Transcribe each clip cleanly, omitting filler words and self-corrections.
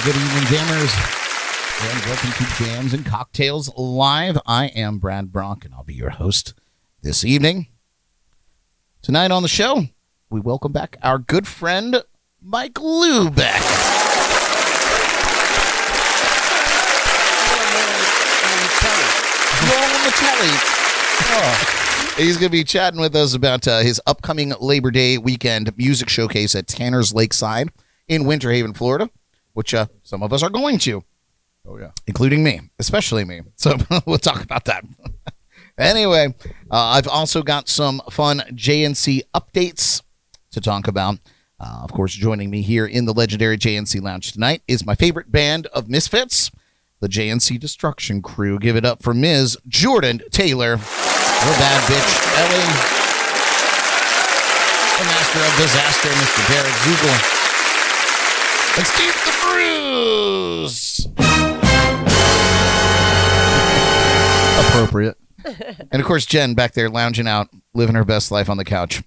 good evening, jammers, and welcome to Jams and Cocktails Live. I am Brad Brock, and I'll be your host this evening. Tonight on the show, we welcome back our good friend, Mike LuBeck. You're on the telly. He's going to be chatting with us about his upcoming Labor Day weekend music showcase at Tanner's Lakeside in Winter Haven, Florida, which some of us are going to. Oh, yeah. Including me, especially me. So we'll talk about that. Anyway, I've also got some fun JNC updates to talk about. Of course, joining me here in the legendary JNC Lounge tonight is my favorite band of misfits, the JNC Destruction Crew. Give it up for Ms. Jordan Taylor, the bad bitch, Elly, the master of disaster, Mr. Derek Zugel, and Steve the Bruce. Appropriate. And, of course, Jen back there lounging out, living her best life on the couch.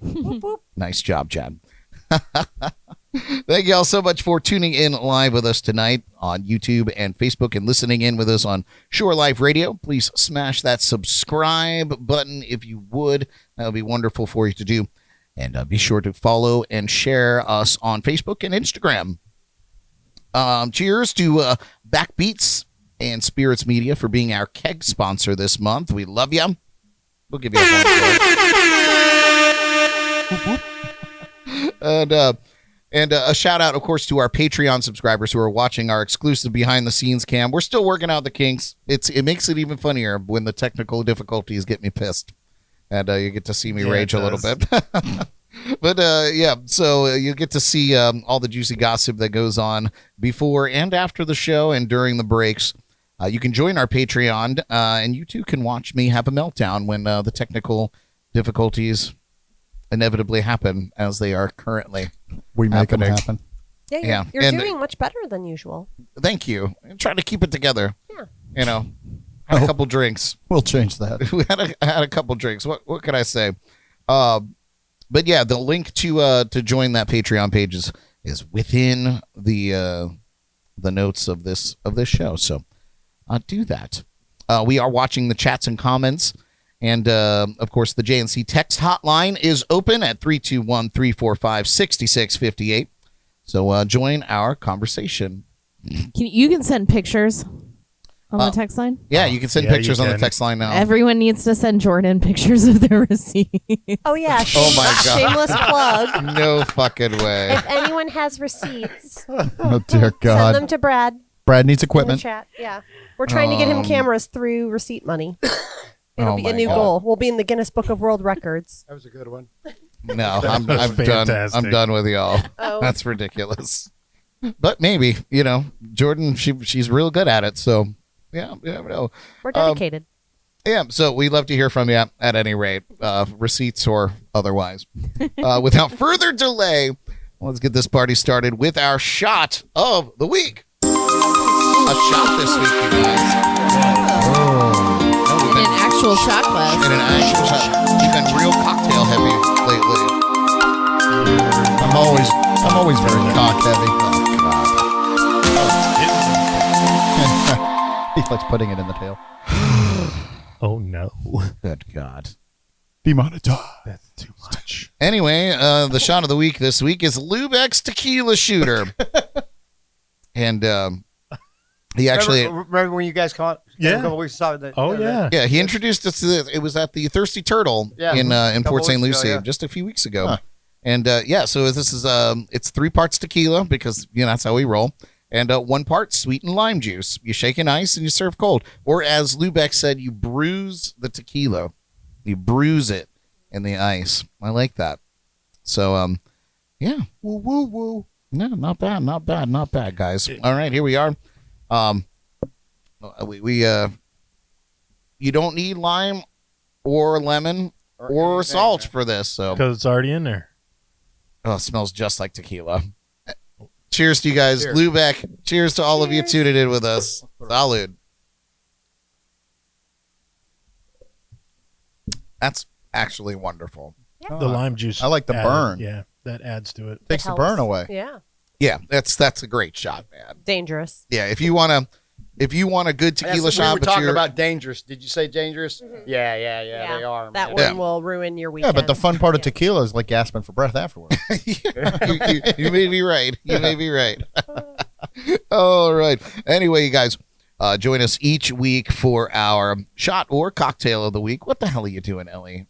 Nice job, Chad. Thank you all so much for tuning in live with us tonight on YouTube and Facebook and listening in with us on Shore Life Radio. Please smash that subscribe button if you would. That would be wonderful for you to do. And be sure to follow and share us on Facebook and Instagram. Cheers to Backbeats and Spirits Media for being our keg sponsor this month. We love you. We'll give you a phone. And a shout out, of course, to our Patreon subscribers who are watching our exclusive behind the scenes cam. We're still working out the kinks. It makes it even funnier when the technical difficulties get me pissed, and you get to see me rage a little bit. But yeah, so you get to see all the juicy gossip that goes on before and after the show and during the breaks. You can join our Patreon, and you too can watch me have a meltdown when the technical difficulties inevitably happen, as they are currently happening. Them happen. Yeah, you're doing much better than usual. Thank you. I'm trying to keep it together. Yeah. You know, had a couple drinks. We'll change that. We had a couple drinks. What can I say? But yeah, the link to join that Patreon page is within the notes of this show. So do that. We are watching the chats and comments. And, of course, the JNC text hotline is open at 321-345-6658. So join our conversation. You can send pictures on the text line? Yeah, you can send pictures on the text line now. Everyone needs to send Jordan pictures of their receipts. Oh, yeah. Oh, my God. Shameless plug. No fucking way. If anyone has receipts, Oh, dear God. send them to Brad. Brad needs In the equipment. chat. Yeah. We're trying to get him cameras through receipt money. It'll be my a new God. goal. We'll be in the Guinness Book of World Records. That was a good one. No, I'm done. fantastic. I'm done with y'all. Oh. That's ridiculous. But maybe, Jordan, she's real good at it. So, yeah, you never know. We're dedicated. Yeah, so we'd love to hear from you at any rate, receipts or otherwise. Without further delay, let's get this party started with our shot of the week. A shot this week, you guys. In an actual shot glass. In an actual shot. We've been real cocktail heavy lately. I'm always very cock heavy. He likes putting it in the tail. Oh, no. Good God. Demonetized. That's too much. Anyway, the shot of the week this week is LuBeck's Tequila Shooter. And he actually... Remember when you guys caught? Yeah. A couple weeks ago, Yeah, he introduced us to this. It was at the Thirsty Turtle in Port St. Lucie just a few weeks ago. Huh. And so this is it's 3 parts tequila because that's how we roll, and 1 part sweetened lime juice. You shake in ice and you serve cold, or as LuBeck said, you bruise the tequila, you bruise it in the ice. I like that. So yeah, woo woo woo. No, not bad, guys. All right, here we are. We you don't need lime or lemon or salt for this, so Because it's already in there. oh, it smells just like tequila. Cheers to you guys. LuBeck, cheers to all of you tuning in with us. Salud. That's actually wonderful. The lime juice. I like the burn. Yeah, that adds to it. Takes the helps. burn away. Yeah. Yeah, that's a great shot, man. Dangerous. Yeah, if you want a good tequila shot, We were but talking you're about dangerous. Did you say dangerous? Yeah, they are. That man. one Yeah. will ruin your Yeah, weekend. but the fun part of tequila is like gasping for breath afterwards. you may be right. You may be right. All right. Anyway, you guys, join us each week for our shot or cocktail of the week. What the hell are you doing, Elly?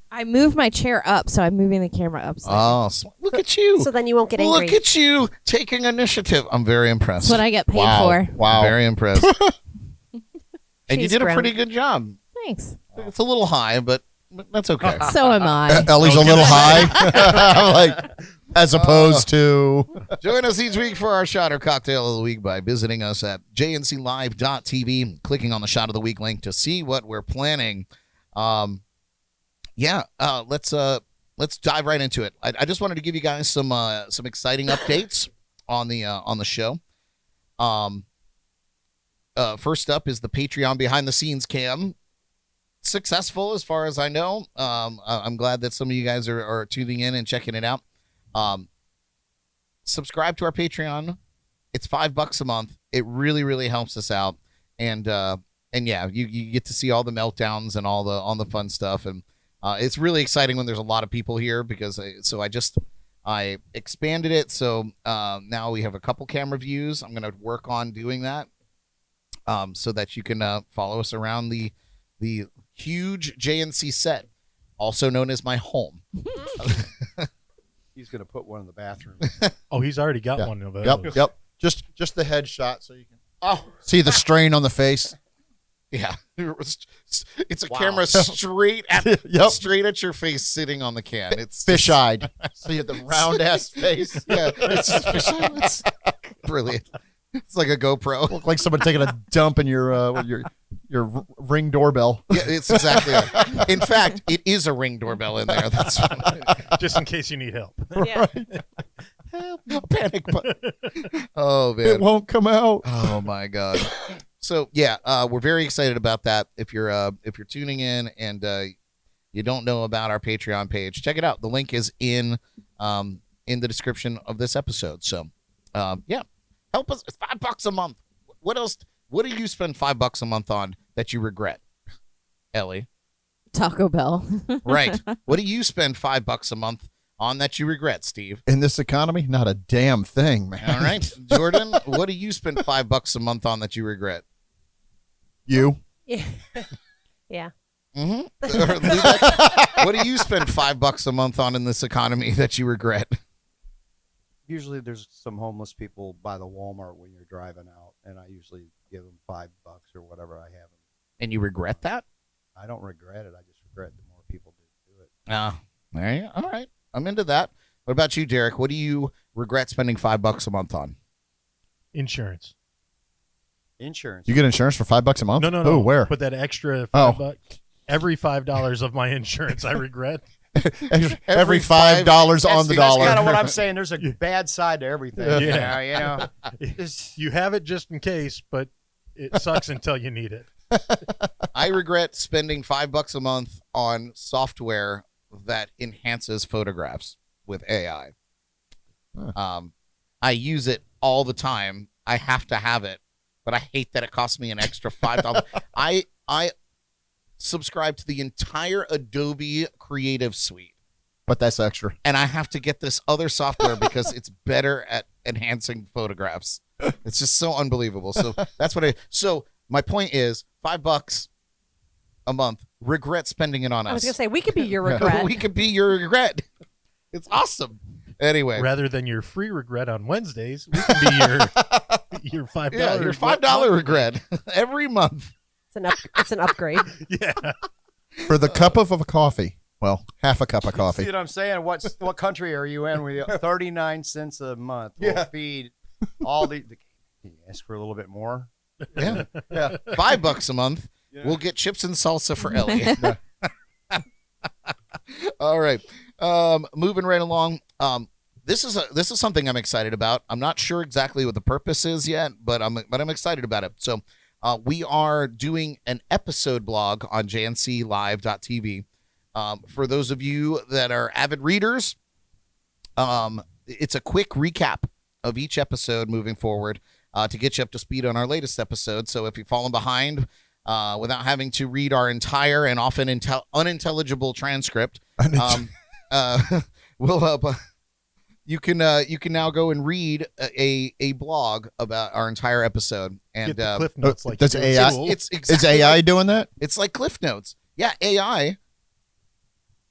I moved my chair up, so I'm moving the camera up. Oh, look at you. So then you won't get angry. Look at you taking initiative. I'm very impressed. That's what I get paid Wow. for. Wow. Very impressed. And you Cheese did a ground. pretty good job. Thanks. It's a little high, but that's okay. So am I. Ellie's a little high. Like, as opposed to. Join us each week for our shot or cocktail of the week by visiting us at jnclive.tv, clicking on the shot of the week link to see what we're planning. Let's dive right into it. I just wanted to give you guys some exciting updates on the show. First up is the Patreon behind the scenes cam. Successful as far as I know. I'm glad that some of you guys are tuning in and checking it out. Subscribe to our Patreon. It's $5 a month. It really, really helps us out. And yeah, you get to see all the meltdowns and all the fun stuff. And it's really exciting when there's a lot of people here because I expanded it. So now we have a couple camera views. I'm going to work on doing that so that you can follow us around the huge JNC set, also known as my home. He's gonna put one in the bathroom. Oh, he's already got Yeah. one of those. Yep. Just the headshot so you can see the strain on the face. Yeah, it's a Wow. camera straight at Yep. straight at your face, sitting on the can. It's Fish-eyed. So you have the round ass face. Yeah, it's just fish-eyed. It's brilliant. It's like a GoPro. Look like someone taking a dump in your Ring doorbell. Yeah, it's exactly that. In fact, it is a Ring doorbell in there. That's Just in case you need help. Yeah. panic button. Oh man, It won't come out. oh my god. So yeah, we're very excited about that. If you're tuning in and you don't know about our Patreon page, check it out. The link is in the description of this episode. So yeah, help us. It's $5 a month. What else? What do you spend $5 a month on that you regret, Elly? Taco Bell. Right. What do you spend $5 a month on that you regret, Steve? In this economy, not a damn thing, man. All right, Jordan. What do you spend $5 a month on that you regret? You. Yeah. Yeah. Mm-hmm. Lubeck, what do you spend $5 a month on in this economy that you regret? Usually, there's some homeless people by the Walmart when you're driving out, and I usually give them $5 or whatever I have them. And you regret that? I don't regret it. I just regret the more people do it. There you go. All right. I'm into that. What about you, Derek? What do you regret spending $5 a month on? Insurance. Insurance. You get insurance for $5 a month? No. Oh, where? But that extra Oh. $5. Every $5 of my insurance, I regret. Every $5 on the dollar. That's kind of what I'm saying. There's a bad side to everything. Yeah. You know. You have it just in case, but it sucks until you need it. I regret spending $5 a month on software that enhances photographs with AI. I use it all the time. I have to have it, but I hate that it costs me an extra $5. I subscribe to the entire Adobe Creative Suite, But that's extra. and I have to get this other software because it's better at enhancing photographs. It's just so unbelievable. So that's what so my point is $5 a month. Regret spending it on us. I was gonna say we could be your regret. We could be your regret. It's awesome. Anyway, Rather than your free regret on Wednesdays, we can be your $5. yeah, your $5 regret every month. It's an upgrade. Yeah. For the cup of a coffee. Well, half a cup of See coffee. what I'm saying? What country are you in? We 39 cents a month will feed all the. Can you ask for a little bit more? Yeah, yeah. $5 a month. We'll get chips and salsa for Elly. All right. Moving right along. This is something I'm excited about. I'm not sure exactly what the purpose is yet, but I'm excited about it. So we are doing an episode blog on jnclive.tv. For those of you that are avid readers, it's a quick recap of each episode moving forward to get you up to speed on our latest episode. So if you've fallen behind without having to read our entire and often unintelligible transcript, we'll you can now go and read a blog about our entire episode. And Get the Cliff Notes like does you do. AI it's is exactly AI like, doing that? it's like Cliff Notes. Yeah, AI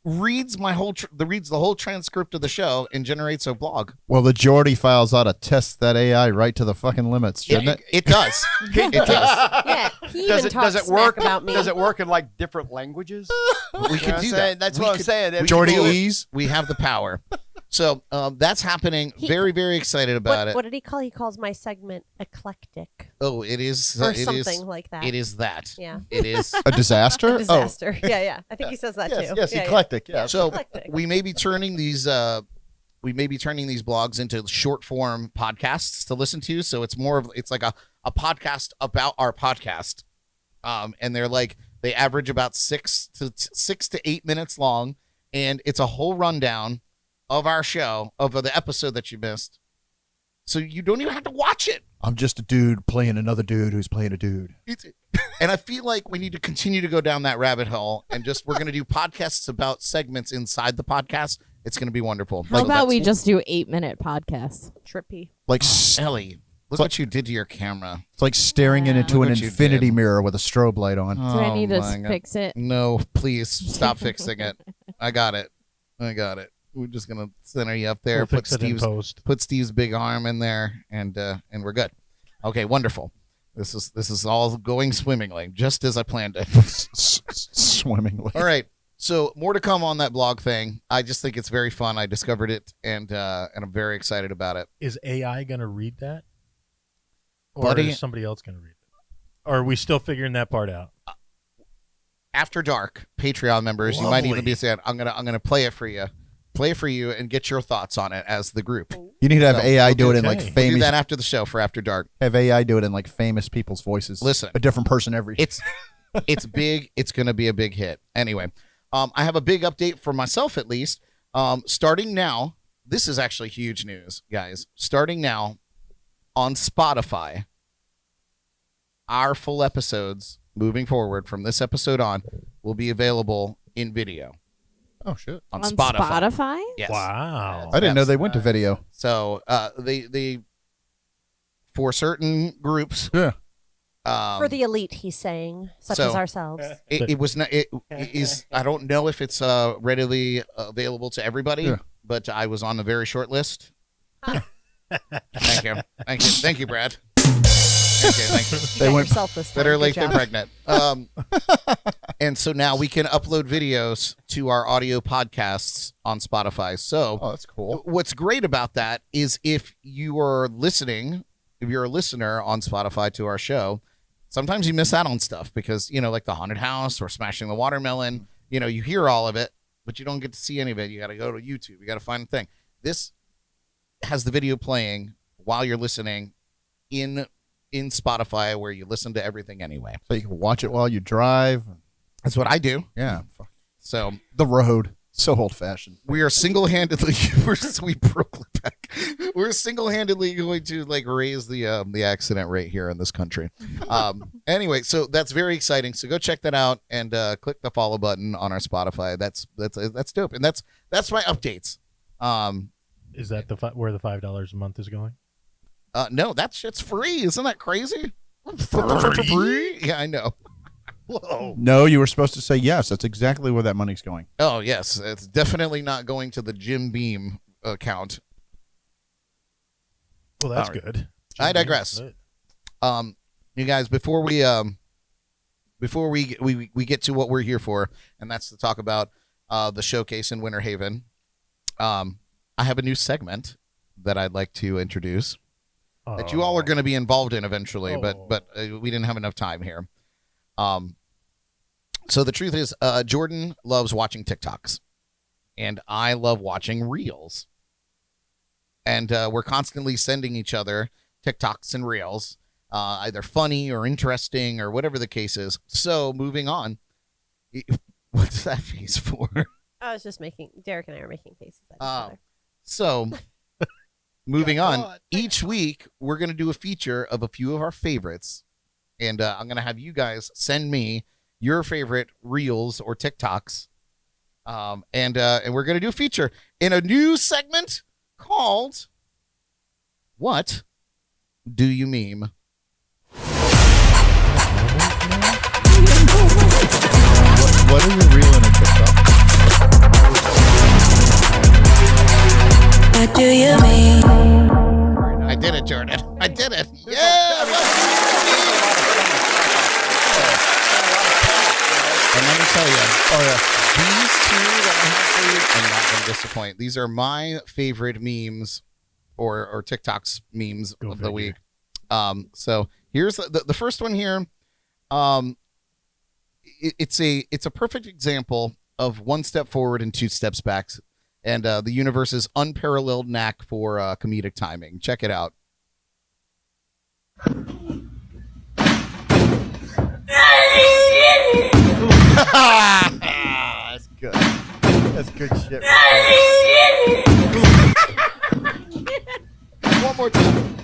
reads reads the whole transcript of the show and generates a blog. Well, the Jordy Files ought to test that AI right to the fucking limits, shouldn't it? It does. It does. Yeah, he even talks smack about me. Does it work in like different languages? We could do that. That's We what I'm could- saying. we could Jordy do it. Ease? We have the power. So that's happening. Very, very excited about it. What did he call? He calls my segment eclectic Oh, it is. or it something is. like that. It is that. Yeah. It is. A disaster? A disaster. Yeah. I think he says that Yes, too. yes, Yeah, eclectic. Yeah. So Eclectic. we may be turning these. We may be turning these blogs into short form podcasts to listen to. So it's more of it's like a podcast about our podcast. And they're like they average about 6 to 8 minutes long, and it's a whole rundown of our show of the episode that you missed. So you don't even have to watch it. I'm just a dude playing another dude who's playing a dude. And I feel like we need to continue to go down that rabbit hole, and we're going to do podcasts about segments inside the podcast. It's going to be wonderful. How about we just do 8-minute podcasts? Trippy. Like Elly, look what you did to your camera. it's like staring into Look an what you infinity did. mirror with a strobe light on. Do I need to my God. fix it? No, please stop fixing it. I got it. We're just going to center you up there. We'll fix it in post. Put Steve's big arm in there, and we're good. Okay, wonderful. This is all going swimmingly, just as I planned it. Swimmingly. All right. So more to come on that blog thing. I just think it's very fun. I discovered it, and I'm very excited about it. Is AI going to read that? Or Buddy- is somebody else going to read it? Or are we still figuring that part out? After dark, Patreon members, you might even Lovely. be saying, "I'm gonna play it for you, and get your thoughts on it as the group." You need to have So, AI do it in like okay. We'll do famous. that after the show for After Dark. Have AI do it in like famous people's voices. Listen. a different person every. It's big. It's gonna be a big hit. Anyway, I have a big update for myself at least. Starting now, this is actually huge news, guys. Starting now, on Spotify, our full episodes moving forward from this episode on will be available in video Oh shit! on On Spotify. Spotify? Yes. Wow. I didn't know Yes. they went to video. So they for certain groups. Yeah. For the elite, he's saying, such so- as ourselves. It was not. It is. I don't know if it's readily available to everybody, Yeah. but I was on a very short list. Thank you, Brad. Thank you. You They got went yourself this time. Better Good late than job. pregnant. And so now we can upload videos to our audio podcasts on Spotify. So Oh, that's cool. what's great about that is if you are listening, if you're a listener on Spotify to our show, sometimes you miss out on stuff because, like the haunted house or smashing the watermelon, you hear all of it, but you don't get to see any of it. You got to go to YouTube. You got to find the thing. This has the video playing while you're listening in Spotify, where you listen to everything anyway. So you can watch it while you drive. That's what I do. Yeah. So The road. So old fashioned. we are single-handedly we broke back. We're single-handedly going to raise the accident rate here in this country. Anyway, so that's very exciting. So go check that out and click the follow button on our Spotify. That's dope, and that's my updates. Is that where the $5 a month is going? No, that shit's free. Isn't that crazy? Free? Yeah, I know. Whoa. No, you were supposed to say yes. That's exactly where that money's going. Oh yes, it's definitely not going to the Jim Beam account. Well, that's All right. good. I digress. You guys, before we get to what we're here for, and that's to talk about the showcase in Winter Haven, I have a new segment that I'd like to introduce that you all are going to be involved in eventually, but we didn't have enough time here. So the truth is, Jordan loves watching TikToks, and I love watching Reels. And we're constantly sending each other TikToks and Reels, either funny or interesting or whatever the case is. So moving on, what's that face for? I was just Derek and I are making faces at each Oh. other. So moving on. Each week, we're going to do a feature of a few of our favorites. And I'm going to have you guys send me your favorite reels or TikToks. And we're going to do a feature in a new segment called What Do You Meme? What is a reel in a TikTok? What do you mean? I did it, Jordan. I did it. Yeah. And let me tell you, these two that I have for you are not going to disappoint. These are my favorite memes or TikToks memes of the week. So here's the first one here. It's a perfect example of one step forward and two steps back, and the universe's unparalleled knack for comedic timing. Check it out. That's good. That's good shit. Right One more time.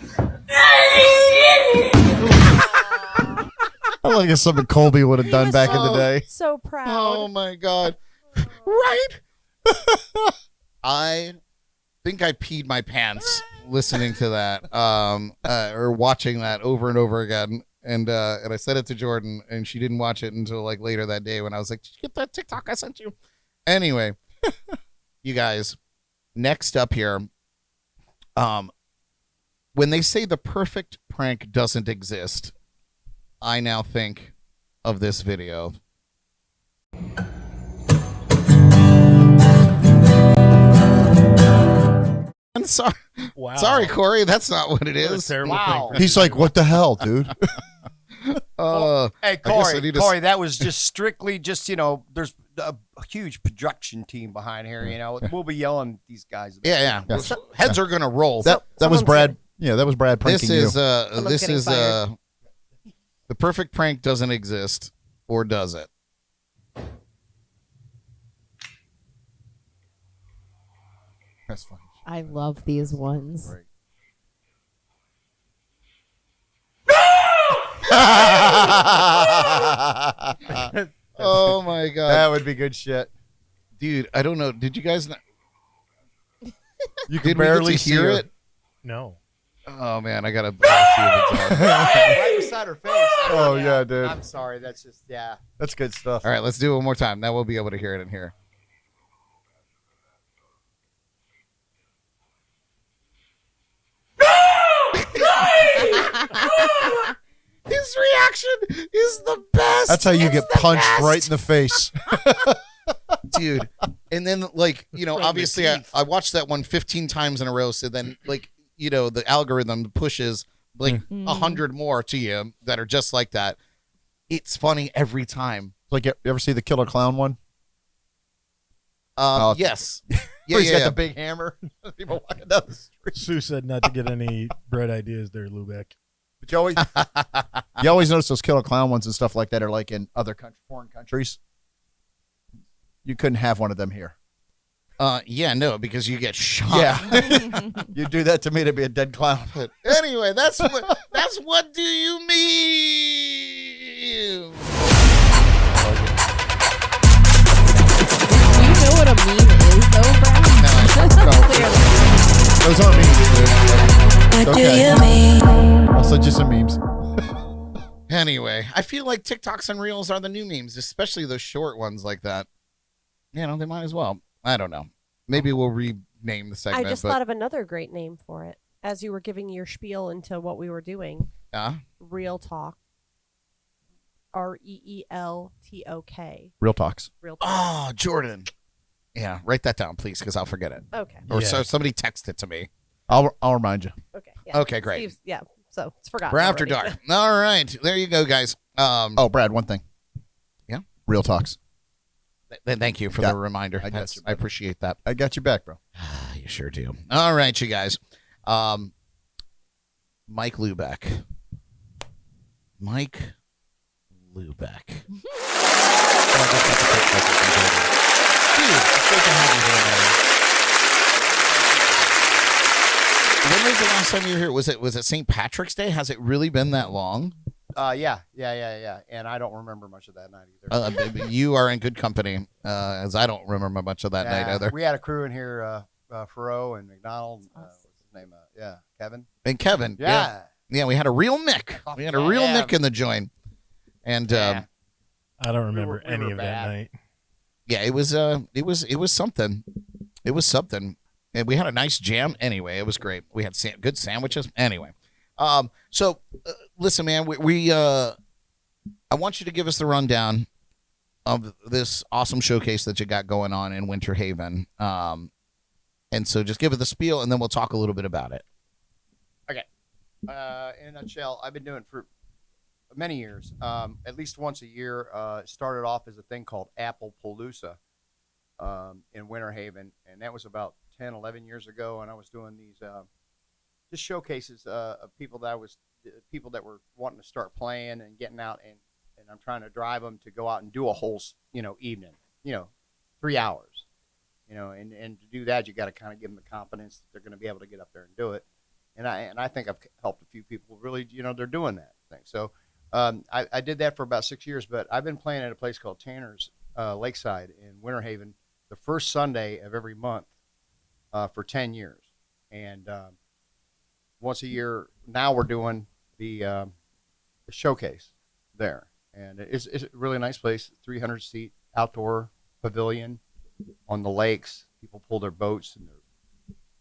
I like it's something Colby would have done back in the day. So proud. Oh my God. Right? I think I peed my pants listening to that, or watching that over and over again. And I said it to Jordan, and she didn't watch it until like later that day when I was like, "Did you get that TikTok I sent you?" Anyway, you guys, next up here, when they say the perfect prank doesn't exist, I now think of this video. I'm sorry. Wow. Sorry, Korey. That's not what it What a is. terrible Wow. thing for He's you to like, do. what the hell, dude? Hey, I guess I Korey, need to- Korey, that was just strictly just, there's a huge production team behind here, We'll be yelling at these guys. Yeah. Yeah. Heads are gonna roll. That was Someone's Brad. Yeah, that was Brad pranking This is you. this getting is fired. the perfect prank doesn't exist, or does it? That's funny. I love these ones. Oh my God, That would be good shit. dude! I don't know. Did you guys? You Did can we barely get to see hear her. it? No. Oh man, I gotta see if it's on. right beside her face. Oh, yeah, dude. I'm sorry. That's just, yeah. That's good stuff. All right, let's do it one more time. Now we'll be able to hear it in here. His reaction is the best. That's how you It's get the punched best. right in the face. Dude. And then, like, From the obviously teeth. I watched that one 15 times in a row. So then, like, the algorithm pushes like 100 more to you that are just like that. It's funny every time. Like, you ever see the Killer Clown one? Oh. Yes. Where he's got yeah. the big hammer. People walking down the street. Sue said not to get any bread ideas there, Lubeck. But you always notice those Killer Clown ones and stuff like that are like in other foreign countries. You couldn't have one of them here. Yeah, no, because you get shot. Yeah. You do that to me to be a dead clown. But anyway, that's what do you mean? Do you know what a meme is, though, Brad? No. Clearly. Those aren't memes, dude. What do Okay. you mean? Also, just some memes. Anyway, I feel like TikToks and Reels are the new memes, especially those short ones like that. They might as well. I don't know. Maybe we'll rename the segment. I just but, thought of another great name for it as you were giving your spiel into what we were doing. Real Talk. REELTOK. Real talks. Real Talk. Oh, Jordan. Yeah, write that down, please, because I'll forget it. Okay. Or Yeah. so somebody text it to me. I'll remind you. Okay. Yeah. Okay, great. Steve's, yeah. So it's forgotten. We're after already. dark. All right, there you go, guys. Oh, Brad, one thing. Yeah? Real talks. Thank you for Yeah, the reminder. I got That's- you, I appreciate that. I got you back, bro. You sure do. All right, you guys. Mike Lubeck. Mike Lubeck. Dude, it's great to have you here, man. What last time you were here? Was it St. Patrick's Day? Has it really been that long? Yeah. And I don't remember much of that night either. You are in good company, as I don't remember much of that night either. We had a crew in here, Furrow and McDonald. What's his name? Kevin. And Kevin. Yeah. Yeah, we had a real Mick. We had a real Mick in the joint. And I don't remember we were any of that bad. night. yeah, it was something. It was something. And we had a nice jam. Anyway, it was great. We had good sandwiches. Anyway, so listen, man, I want you to give us the rundown of this awesome showcase that you got going on in Winter Haven. And so just give it the spiel, and then we'll talk a little bit about it. In a nutshell, I've been doing it for many years, at least once a year. It started off as a thing called Apple Palooza in Winter Haven, and that was about 10, 11 years ago. And I was doing these just showcases of people that were wanting to start playing and getting out, and I'm trying to drive them to go out and do a whole evening, 3 hours, and to do that you got to kind of give them the confidence that they're going to be able to get up there and do it. And I think I've helped a few people really, they're doing that thing. So I did that for about 6 years, but I've been playing at a place called Tanner's Lakeside in Winter Haven the first Sunday of every month for 10 years. And once a year, now we're doing the showcase there. And it's a really nice place, 300-seat outdoor pavilion on the lakes. People pull their boats and their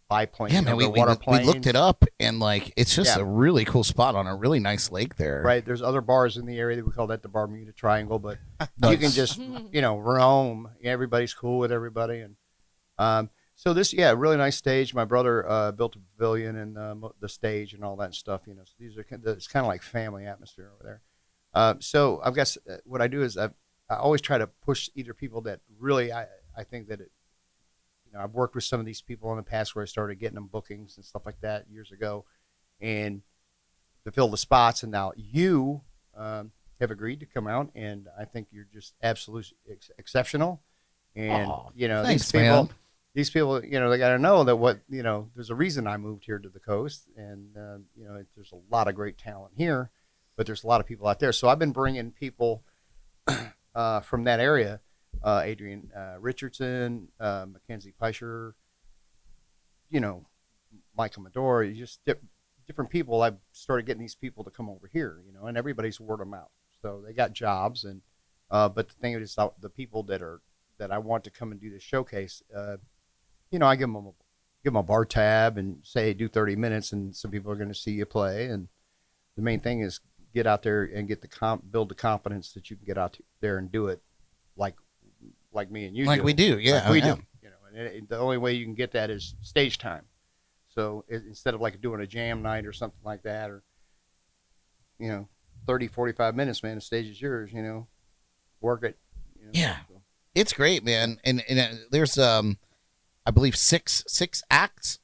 biplanes. Yeah, man, we looked it up, and it's just a really cool spot on a really nice lake there. Right. There's other bars in the area that we call that the Bermuda Triangle, but you can just, roam. Everybody's cool with everybody. And so this, really nice stage. My brother built a pavilion and the stage and all that stuff. So it's kind of like family atmosphere over there. So I've got, what I do is I always try to push either people that really, I think that I've worked with some of these people in the past where I started getting them bookings and stuff like that years ago, and to fill the spots. And now you have agreed to come out, and I think you're just absolutely exceptional. And thanks, these people, they got to know that there's a reason I moved here to the coast, and there's a lot of great talent here, but there's a lot of people out there. So I've been bringing people from that area. Adrian Richardson, Mackenzie Peischer, Michael Medora, just different people. I've started getting these people to come over here, and everybody's word of mouth. So they got jobs, and but the thing is, the people that I want to come and do this showcase, I give them a bar tab and say do 30 minutes, and some people are going to see you play. And the main thing is get out there and get build the confidence that you can get out there and do it like me and you like do. we do, yeah, like we do. And the only way you can get that is stage time. So instead of doing a jam night or something like that, or 30, 45 minutes, man, the stage is yours. Work it. Yeah, so. It's great, man. And there's I believe six acts,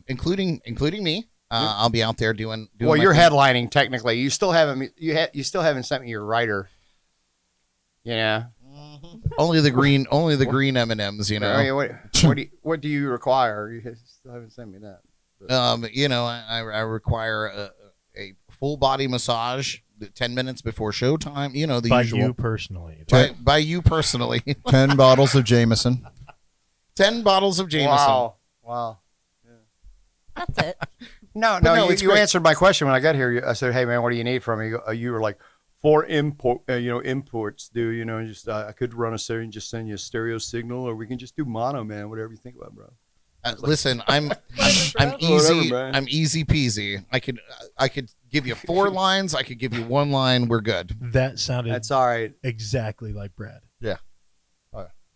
including me. I'll be out there doing. Well, you're headlining technically. You still haven't sent me your writer. Yeah. Only the green M&Ms, What do you require? You still haven't sent me that. But. I require a full body massage 10 minutes before showtime. The By usual. you personally. By you personally. 10 bottles of Jameson. 10 bottles of Jameson. Wow. Yeah. That's it. No, you answered my question when I got here. I said, "Hey, man, what do you need from me?" You were like, "For imports, dude. Just I could run a stereo and just send you a stereo signal, or we can just do mono, man. Whatever you think about, bro." Listen, I'm easy. Whatever, I'm easy peasy. I could give you 4 lines. I could give you 1 line. We're good. That sounded That's all right. exactly like Brad. Yeah.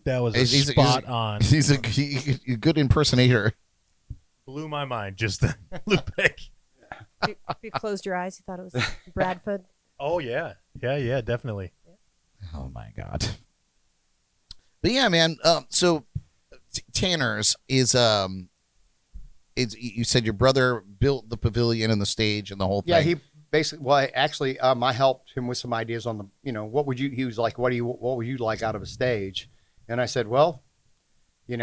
That was He's- spot on. He's a good impersonator. Blew my mind just then. LuBeck's. If you closed your eyes, you thought it was Bradford. Oh yeah, definitely. Oh my god. But yeah, man. So Tanner's is you said your brother built the pavilion and the stage and the whole thing. Yeah, he basically. Well, actually, I helped him with some ideas on the. What would you? He was like, what would you like out of a stage? And I said, well, you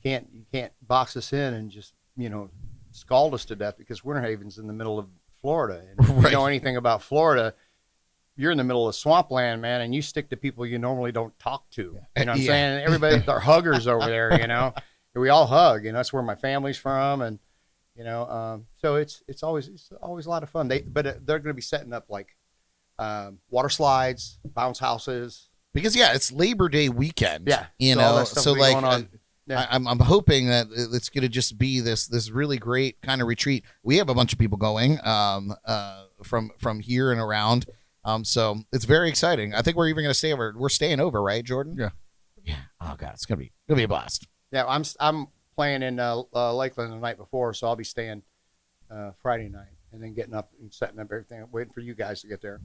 can't box us in and just scald us to death because Winter Haven's in the middle of Florida. And if you know anything about Florida, you're in the middle of swampland, man, and you stick to people you normally don't talk to. You know what I'm saying? Everybody, they're huggers over there, you know. We all hug, you know. That's where my family's from, and you know, so it's always a lot of fun. They're going to be setting up like water slides, bounce houses. Because it's Labor Day weekend. Yeah, you so all know, that stuff so will be like going on. Yeah. I'm hoping that it's going to just be this really great kind of retreat. We have a bunch of people going from here and around. So it's very exciting. I think we're even going to stay over. We're staying over, right, Jordan? Yeah. Yeah. Oh God, it's gonna be a blast. Yeah, I'm playing in Lakeland the night before, so I'll be staying Friday night and then getting up and setting up everything, waiting for you guys to get there.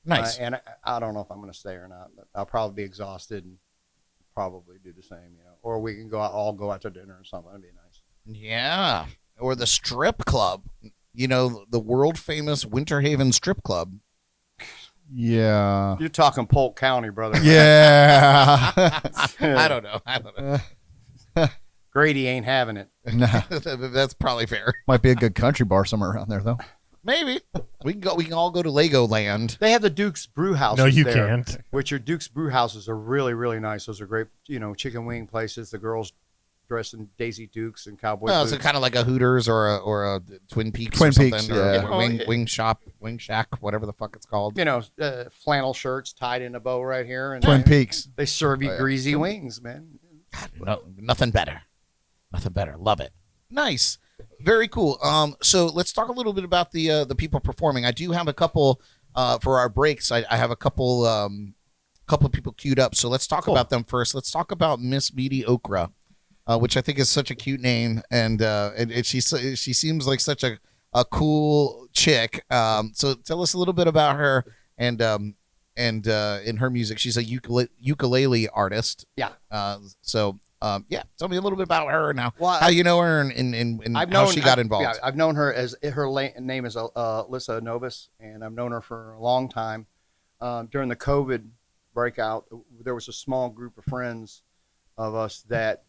Nice. And I don't know if I'm going to stay or not, but I'll probably be exhausted and probably do the same, you know. Or we can all go out to dinner or something. That'd be nice. Yeah. Or the strip club. You know, the world famous Winter Haven strip club. Yeah. You're talking Polk County, brother. Yeah. I don't know. Grady ain't having it. Nah. That's probably fair. Might be a good country bar somewhere around there, though. Maybe we can all go to Legoland. They have the Duke's Brew House. No, you there, can't. Which your Duke's Brew Houses are really, really nice. Those are great, you know, chicken wing places. The girls dressed in Daisy Dukes and cowboy boots. So kind of like a Hooters or a Twin Peaks. Twin or something, Peaks, or yeah. Wing Shack, whatever the fuck it's called. You know, flannel shirts tied in a bow right here, and Twin Peaks. They serve you greasy wings, man. No, nothing better. Nothing better. Love it. Nice. Very cool. So let's talk a little bit about the people performing. I do have a couple for our breaks. I have a couple people queued up. So let's talk about them first. Let's talk about Miss Meaty Okra, which I think is such a cute name, and she seems like such a cool chick. So tell us a little bit about her and in her music. She's a ukulele artist. Yeah. Tell me a little bit about her now. Well, how you know her and how she got involved. Yeah, I've known her as her name is Alyssa Novus, and I've known her for a long time. During the COVID breakout, there was a small group of friends of us that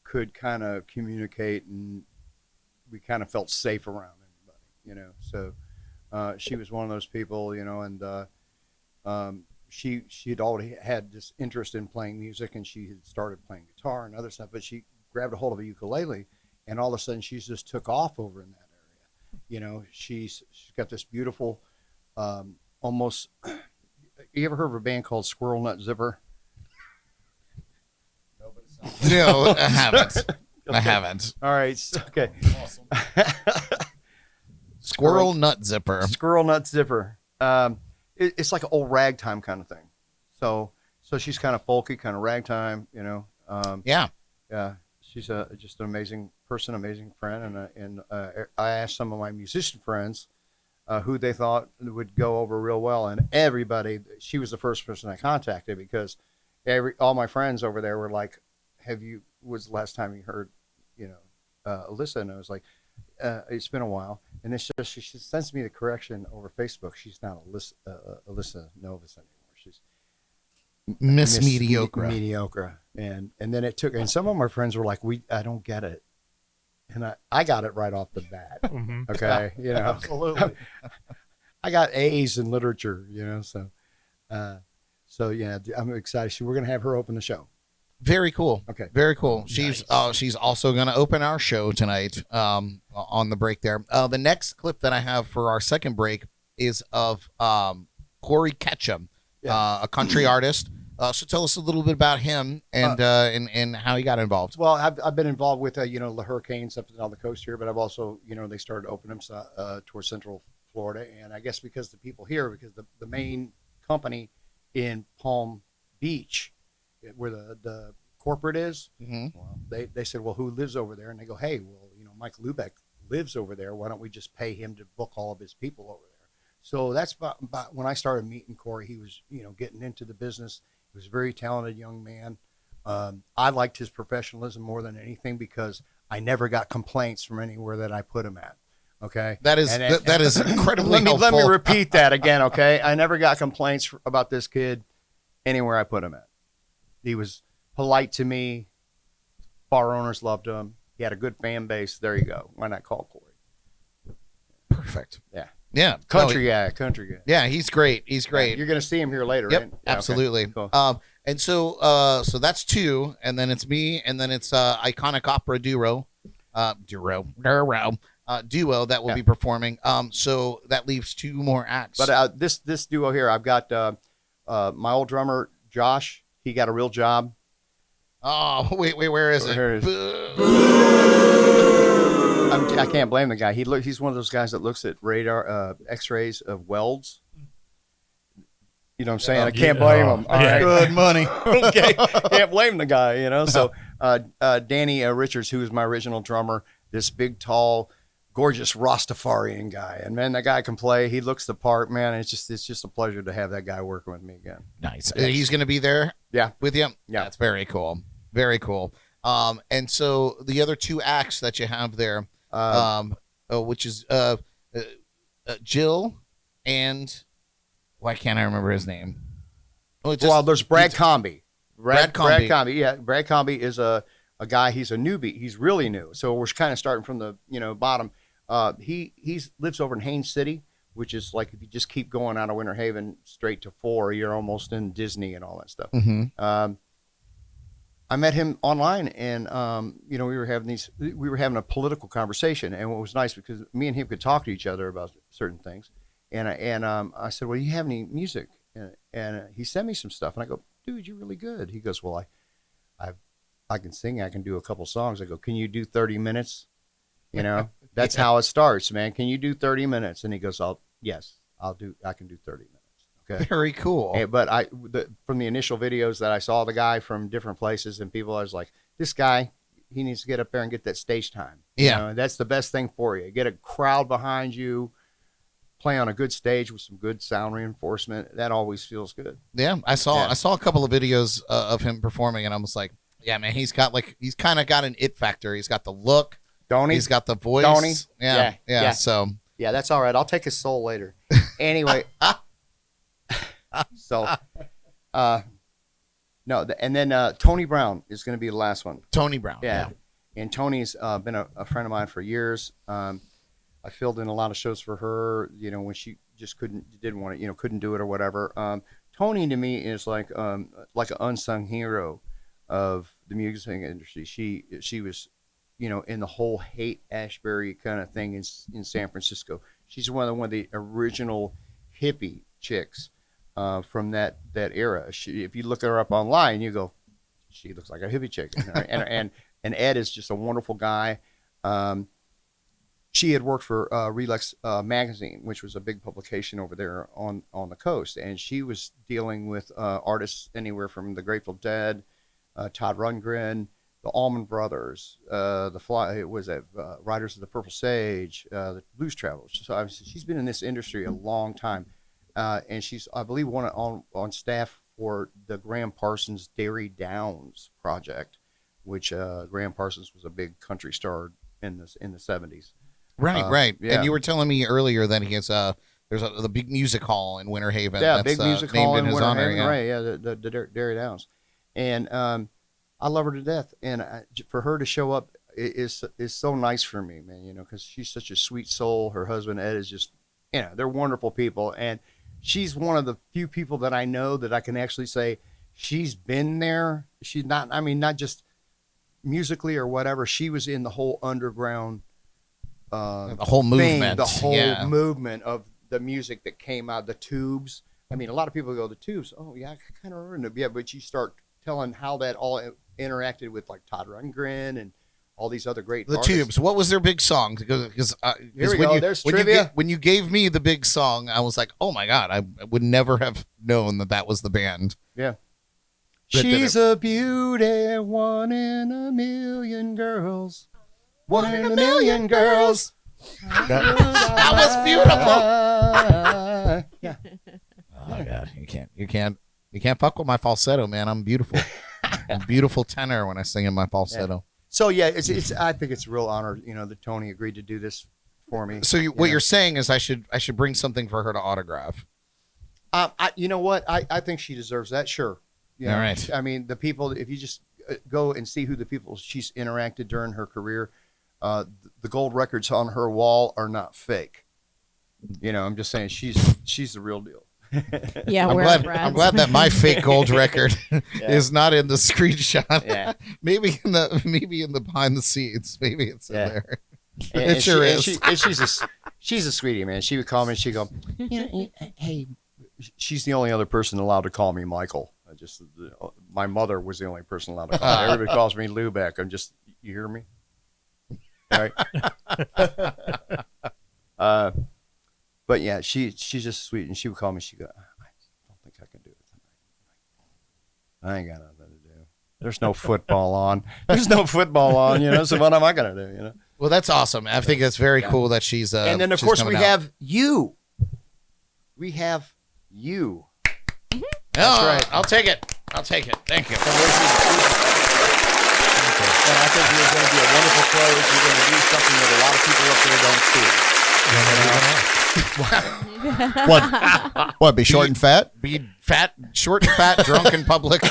could kind of communicate, and we kind of felt safe around everybody, you know. So she was one of those people, you know, and she had already had this interest in playing music, and she had started playing guitar and other stuff, but she grabbed a hold of a ukulele, and all of a sudden she just took off over in that area. You know, she's got this beautiful, almost, you ever heard of a band called Squirrel Nut Zipper? No, I haven't. I haven't. All right. Okay. Awesome. Squirrel Nut Zipper. Squirrel Nut Zipper. It's like an old ragtime kind of thing. So she's kind of folky, kind of ragtime, you know. Yeah. She's just an amazing person, amazing friend, and I asked some of my musician friends who they thought would go over real well, and everybody. She was the first person I contacted because all my friends over there were like, was the last time you heard, you know, Alyssa? And I was like, it's been a while. And then she sends me the correction over Facebook. She's not Alyssa Novus anymore. She's Miss Meaty Okra. Meaty Okra. And then it took, and some of my friends were like, I don't get it. And I got it right off the bat. Mm-hmm. Okay. You know, Absolutely. I got A's in literature, you know, so yeah, I'm excited. We're going to have her open the show. Very cool. Okay. Very cool. She's also going to open our show tonight on the break there. The next clip that I have for our second break is of Korey Ketchum, a country artist. So tell us a little bit about him and how he got involved. Well, I've been involved with you know, the hurricanes up and down the coast here, but I've also, you know, they started opening them towards Central Florida, and I guess because the people here, because the main company in Palm Beach, where the corporate is, well, they said, well, who lives over there? And they go, hey, well, you know, Mike LuBeck lives over there. Why don't we just pay him to book all of his people over there? So that's about when I started meeting Korey. He was, you know, getting into the business. He was a very talented young man. I liked his professionalism more than anything because I never got complaints from anywhere that I put him at. Okay, that is incredibly helpful. Let me repeat that again. Okay, I never got complaints about this kid anywhere I put him at. He was polite to me. Bar owners loved him. he had a good fan base. There you go. Why not call Korey? Perfect. Yeah. Yeah. Country guy. Yeah, he's great. He's great. You're going to see him here later, Yep, right? Yeah, absolutely. okay. Cool. And so that's 2, and then it's me, and then it's iconic opera duo that will be performing. So that leaves 2 more acts. But this duo here, I've got my old drummer Josh. He got a real job. Oh, wait, where is it? Here it is. I can't blame the guy. He's one of those guys that looks at radar X-rays of welds. You know what I'm saying? I can't blame him. All right. Good money. Okay, can't blame the guy. You know. So Danny Richards, who is my original drummer, this big, tall, gorgeous Rastafarian guy, and man, that guy can play. He looks the part, man. It's just a pleasure to have that guy working with me again. Nice. He's going to be there. Yeah, with you. Yeah, that's very cool. Very cool. And so the other 2 acts that you have there, which is Jill and why can't I remember his name? Well, there's Brad Comby. Brad Comby. Brad Comby. Yeah, Brad Comby is a guy. He's a newbie. He's really new. So we're kind of starting from the bottom. He lives over in Haines City, which is like if you just keep going out of Winter Haven straight to 4, you're almost in Disney and all that stuff. Mm-hmm. I met him online, and we were having a political conversation, and it was nice because me and him could talk to each other about certain things. And I said, well, do you have any music? And he sent me some stuff, and I go, dude, you're really good. He goes, well, I can sing. I can do a couple songs. I go, can you do 30 minutes? That's how it starts, man. Can you do 30 minutes? And he goes, yes, I can do 30 minutes. Okay. Very cool. But from the initial videos that I saw the guy from different places and people, I was like, this guy, he needs to get up there and get that stage time. Yeah. That's the best thing for you. Get a crowd behind you, play on a good stage with some good sound reinforcement. That always feels good. Yeah. I saw a couple of videos of him performing, and I was like, yeah, man, he's kind of got an it factor. He's got the look. Don't he? He's got the voice. Don't he? Yeah. So yeah, that's all right. I'll take his soul later. Anyway. So, no, and then Tony Brown is going to be the last one. Tony Brown. Yeah. And Tony's been a friend of mine for years. I filled in a lot of shows for her, when she just didn't want it, couldn't do it or whatever. Tony to me is like an unsung hero of the music industry. She was, in the whole Haight-Ashbury kind of thing in San Francisco. She's one of the original hippie chicks from that era. If you look her up online, you go, she looks like a hippie chick. And Ed is just a wonderful guy. She had worked for Relax magazine, which was a big publication over there on the coast, and she was dealing with artists anywhere from the Grateful Dead, Todd Rundgren, the Allman Brothers, Riders of the Purple Sage, the Blues Travelers. So obviously she's been in this industry a long time, and she's, I believe, on staff for the Graham Parsons Dairy Downs project, which Graham Parsons was a big country star in the 70s. Right. Yeah. And you were telling me earlier that he has there's the big music hall in Winter Haven. Yeah, that's, big music hall in his Winter honor. Haven, Yeah. right? Yeah, the Dairy Downs, and I love her to death. And for her to show up is so nice for me, man. Because she's such a sweet soul. Her husband Ed is just, they're wonderful people, and she's one of the few people that I know that I can actually say she's been there. She's not. I mean, not just musically or whatever. She was in the whole underground. The whole movement. The whole movement of the music that came out, the Tubes. I mean, a lot of people go, the Tubes. Oh, yeah, I kind of remember them. Yeah, but you start telling how that all interacted with like Todd Rundgren and all these other great artists. Tubes. What was their big song? Because here we go. There's trivia. When you gave me the big song, I was like, oh my God, I would never have known that was the band. Yeah. She's a beauty, one in a million girls. One in a million girls. That was beautiful. Yeah. Oh God, you can't fuck with my falsetto, man. I'm beautiful. I'm beautiful tenor when I sing in my falsetto. Yeah. So yeah, it's I think it's a real honor, that Tony agreed to do this for me. So what you're saying is I should bring something for her to autograph. You know what? I think she deserves that. Sure. All right. I mean, the people. If you just go and see who the people she's interacted during her career, the gold records on her wall are not fake. You know, I'm just saying she's the real deal. Yeah, I'm glad that my fake gold record is not in the screenshot. Yeah. maybe in the behind the scenes. Maybe it's in there. And It sure is. She's a sweetie, man. She would call me and she'd go, hey, she's the only other person allowed to call me Michael. My mother was the only person allowed to call me. Everybody calls me Lubeck. You hear me? All right. But yeah, she's just sweet, and she would call me. She go, I don't think I can do it tonight. I ain't got nothing to do. There's no football on. You know. So what am I gonna do? You know. Well, that's awesome. I think that's very cool that she's. And then of course we have you. We have you. Mm-hmm. That's right. I'll take it. Thank you. And I think you're going to be a wonderful close. You're going to do something that a lot of people up there don't see. What? Be short and fat? Be fat, short and fat, drunk in public.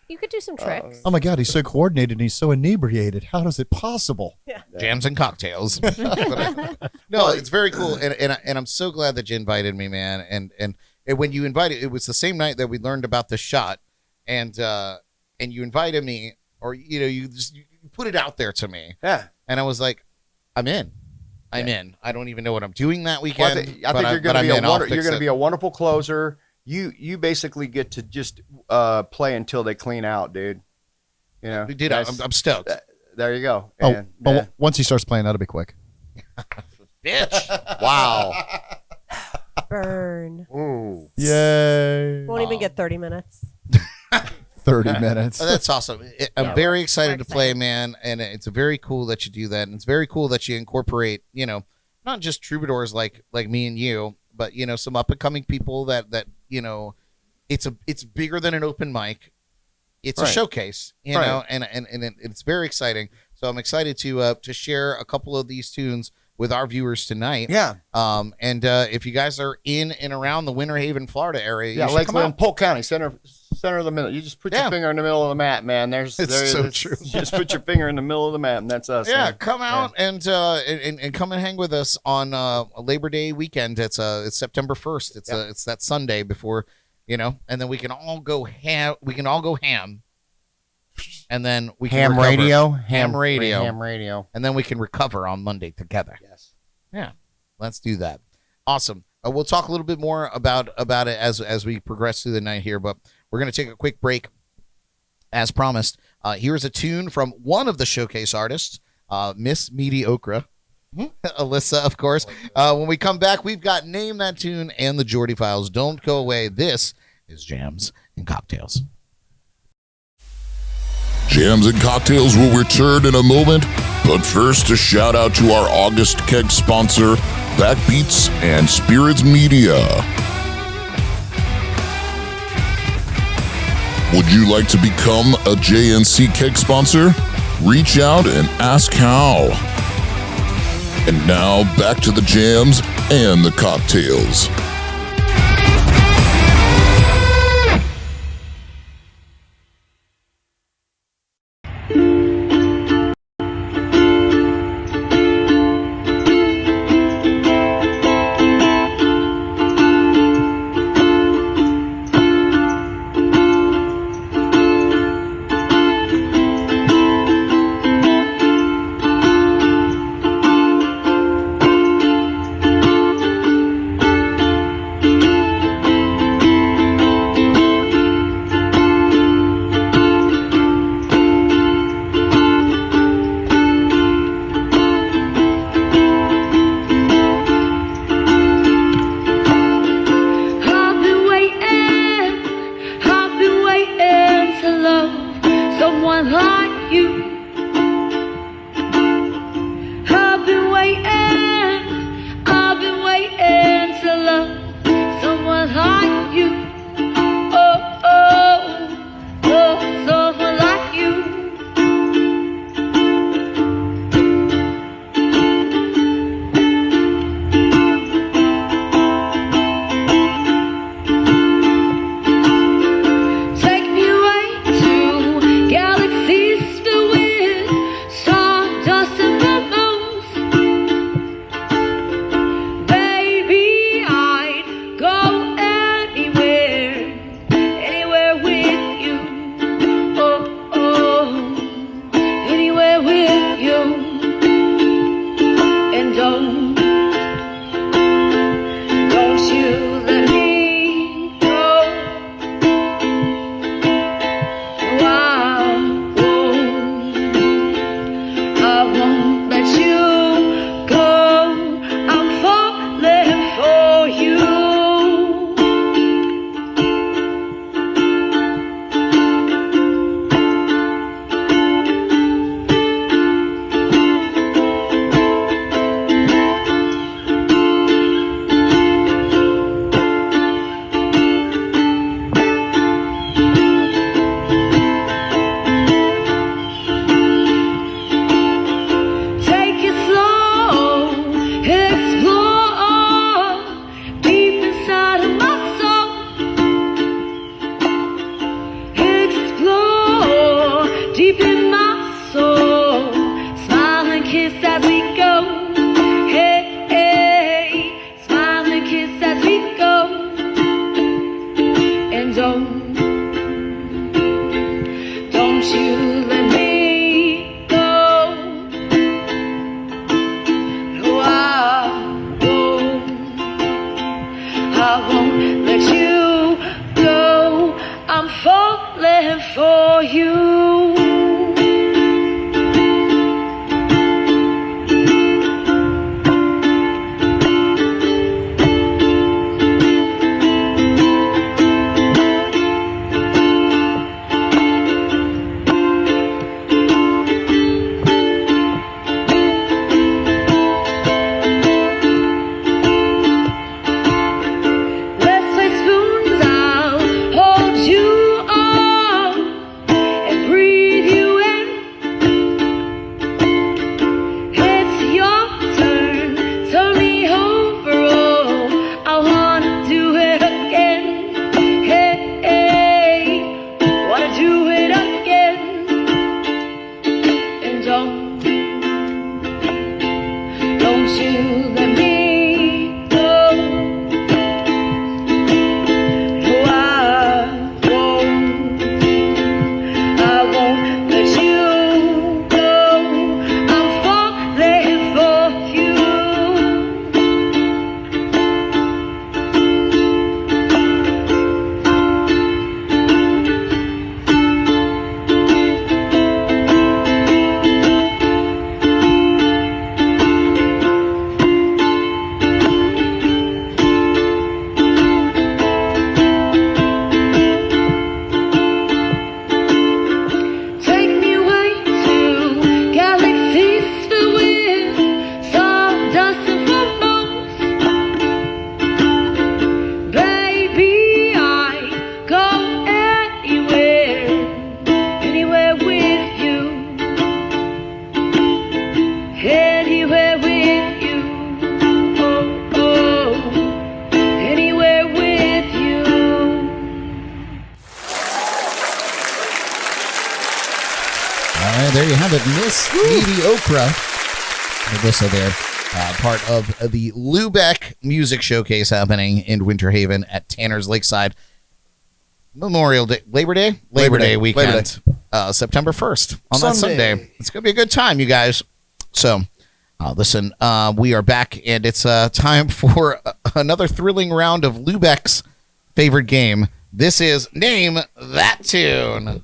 You could do some tricks. Oh my God, he's so coordinated and he's so inebriated. How is it possible? Jams and cocktails. No, it's very cool, and I'm so glad that you invited me, man. And when you invited, it was the same night that we learned about the shot, and you invited me, or you put it out there to me. Yeah. And I was like, I'm in. In. I don't even know what I'm doing that weekend. I think you're going to be a wonderful closer. You basically get to just play until they clean out, dude. You know, dude, I'm stoked. There you go. But once he starts playing, that'll be quick. Bitch! Wow. Burn. Ooh. Yay! Won't even get 30 minutes. 30 minutes. Oh, that's awesome. I'm very excited to play, man, and it's very cool that you do that, and it's very cool that you incorporate, not just troubadours like me and you, but some up and coming people that it's bigger than an open mic. It's a showcase, know, and it's very exciting. So I'm excited to share a couple of these tunes with our viewers tonight. Yeah. And if you guys are in and around the Winter Haven, Florida area, you should like come out. Polk County, center of the middle. You just put your finger in the middle of the map, man. It's so true. You just put your finger in the middle of the map, and that's us. Yeah, man. come out and come and hang with us on Labor Day weekend. It's September 1st. It's that Sunday before, and then we can all go ham. And then we can ham recover. radio, and then we can recover on Monday together. Yes. Yeah, let's do that. Awesome. We'll talk a little bit more about it as we progress through the night here, but we're going to take a quick break. As promised, here's a tune from one of the showcase artists, Miss Meaty Okra, Alyssa, of course. When we come back, we've got Name That Tune and the Jordy Files. Don't go away. This is Jams and Cocktails. Jams and Cocktails will return in a moment, but first a shout out to our August keg sponsor, Backbeats and Spirits Media. Would you like to become a JNC keg sponsor? Reach out and ask how. And now back to the jams and the cocktails. Don't you let me go. No, I won't let you go. I'm falling for you. Take me away to galaxies filled with stardust and photos. Baby, I go anywhere, anywhere with you. Anywhere with you. Oh, oh, anywhere with you. All right, there you have it. Miss Meaty Okra. Melissa there. Part of the LuBeck's music showcase happening in Winter Haven at Tanner's Lakeside. Memorial Day, Labor Day weekend, September 1st on that Sunday. It's going to be a good time, you guys. So, listen, we are back, and it's time for another thrilling round of LuBeck's favorite game. This is Name That Tune.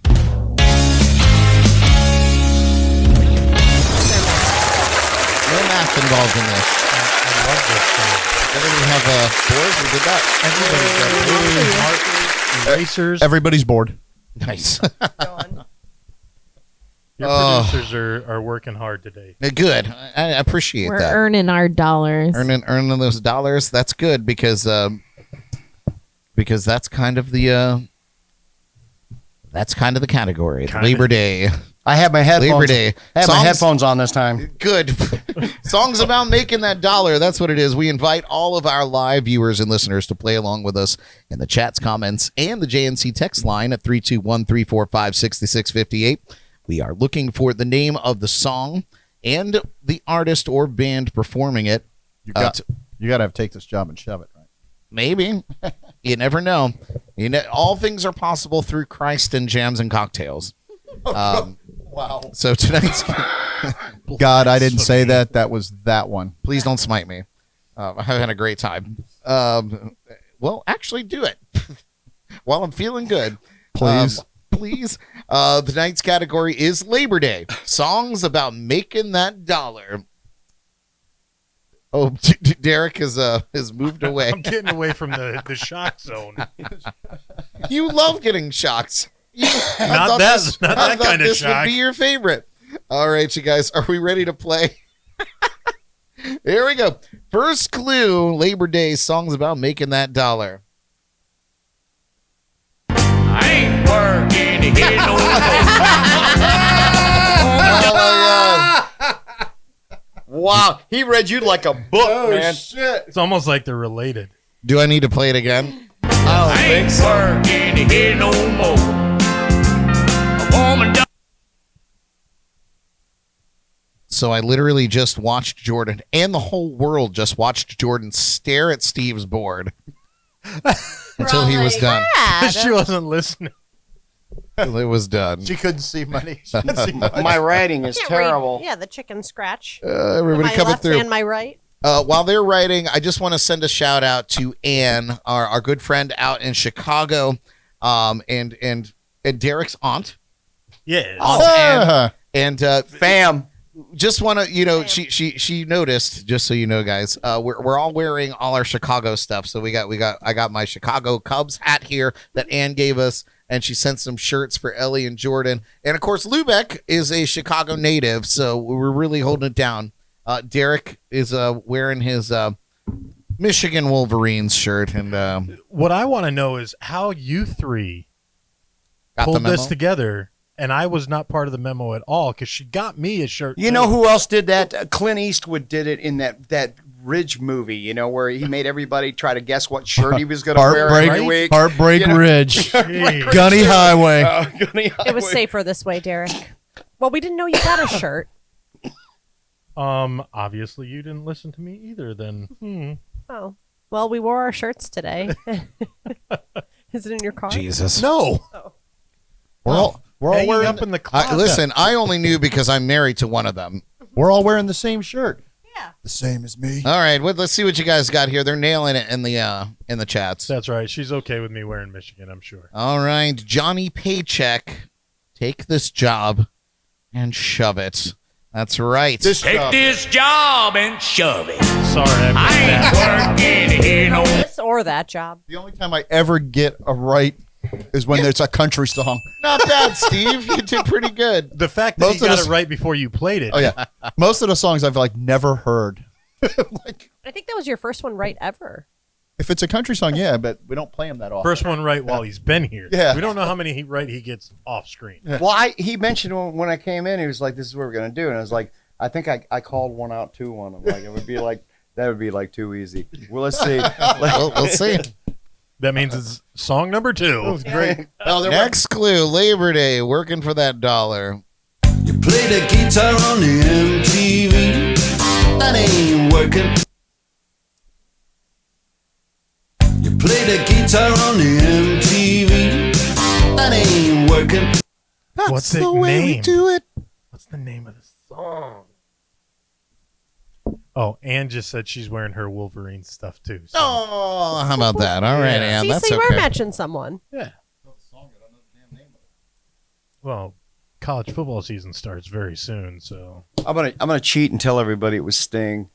No math involved in this. I love this song. Everybody have a board? We did that. Everybody's got erasers. Everybody's bored. Nice. Your producers are working hard today. Good. I appreciate We're that. earning our dollars. Earning those dollars. That's good because that's kind of the category. Kind Labor of. Day. I have my headphones. Labor Day. I have my Songs- headphones on this time. Good. Songs about making that dollar. That's what it is. We invite all of our live viewers and listeners to play along with us in the chats, comments, and the JNC text line at 321-345-6658. We are looking for the name of the song and the artist or band performing it. You got to have Take This Job and Shove It, right? Maybe. You never know. All things are possible through Christ and jams and cocktails. Wow. So tonight's... God, I didn't say that. That was that one. Please don't smite me. I'm having a great time. Well, actually do it while I'm feeling good. Please. Please. Tonight's category is Labor Day. Songs about making that dollar. Oh, Derek has moved away. I'm getting away from the shock zone. You love getting shocks. Not that kind of this shock. would be your favorite. All right, you guys, are we ready to play? Here we go. First clue, Labor Day, songs about making that dollar. I ain't working to get no Wow, he read you like a book, man. shit. It's almost like they're related. Do I need to play it again? I ain't working to get no more. A woman So I literally just watched Jordan, and the whole world just watched Jordan stare at Steve's board until he was done. She wasn't listening. Until it was done. She couldn't see money. My writing is Can't read- terrible. Yeah, the chicken scratch. Everybody my coming left through. and my right. While they're writing, I just want to send a shout out to Ann, our good friend out in Chicago, and Derek's aunt. Yeah. Aunt Ann. And Fam. just want to, she noticed, just so you know, guys, we're all wearing all our Chicago stuff. So I got my Chicago Cubs hat here that Ann gave us, and she sent some shirts for Elly and Jordan. And of course, LuBeck is a Chicago native, so we're really holding it down. Derek is wearing his Michigan Wolverines shirt, and What I want to know is how you three got the pulled memo. this together, and I was not part of the memo at all because she got me a shirt. You know who else did that? Clint Eastwood did it in that Ridge movie, where he made everybody try to guess what shirt he was going to wear every week. Heartbreak Ridge. Jeez. Gunny Highway. Gunny It was Highway. safer this way, Derek. Well, we didn't know you got a shirt. Obviously you didn't listen to me either. Then. Oh, well, we wore our shirts today. Is it in your car? Jesus. No. Oh. We're all Hanging wearing up in the closet. Listen, I only knew because I'm married to one of them. we're all wearing the same shirt. Yeah. The same as me. All right, let's see what you guys got here. They're nailing it in the chats. That's right. She's okay with me wearing Michigan, I'm sure. All right, Johnny Paycheck, take this job and shove it. That's right. Take this job and shove it. Sorry, I ain't working here no more. This or that job. The only time I ever get a right is when there's a country song. Not bad, Steve. You did pretty good. The fact that Most you of got us- it right before you played it. Oh yeah, most of the songs I've like never heard. Like, I think that was your first one right ever. if it's a country song, yeah, but we don't play them that often. First one right while he's been here. Yeah. We don't know how many he gets off screen. Well, he mentioned when I came in, he was like, "This is what we're gonna do," and I was like, "I think I called one out too on him. Like it would be like that would be like too easy." Well, let's see. We'll see. That means it's song number 2. Great. Oh, Next clue, Labor Day, working for that dollar. You play the guitar on the MTV. That ain't working. You play the guitar on the MTV. That ain't working. What's the the way we name? do it. What's the name of the song? Oh, Ann just said she's wearing her Wolverine stuff too. So. Oh, how about that? All right, Ann, See, that's so you okay. are matching someone. Yeah. Well, college football season starts very soon, so I'm gonna cheat and tell everybody it was Sting.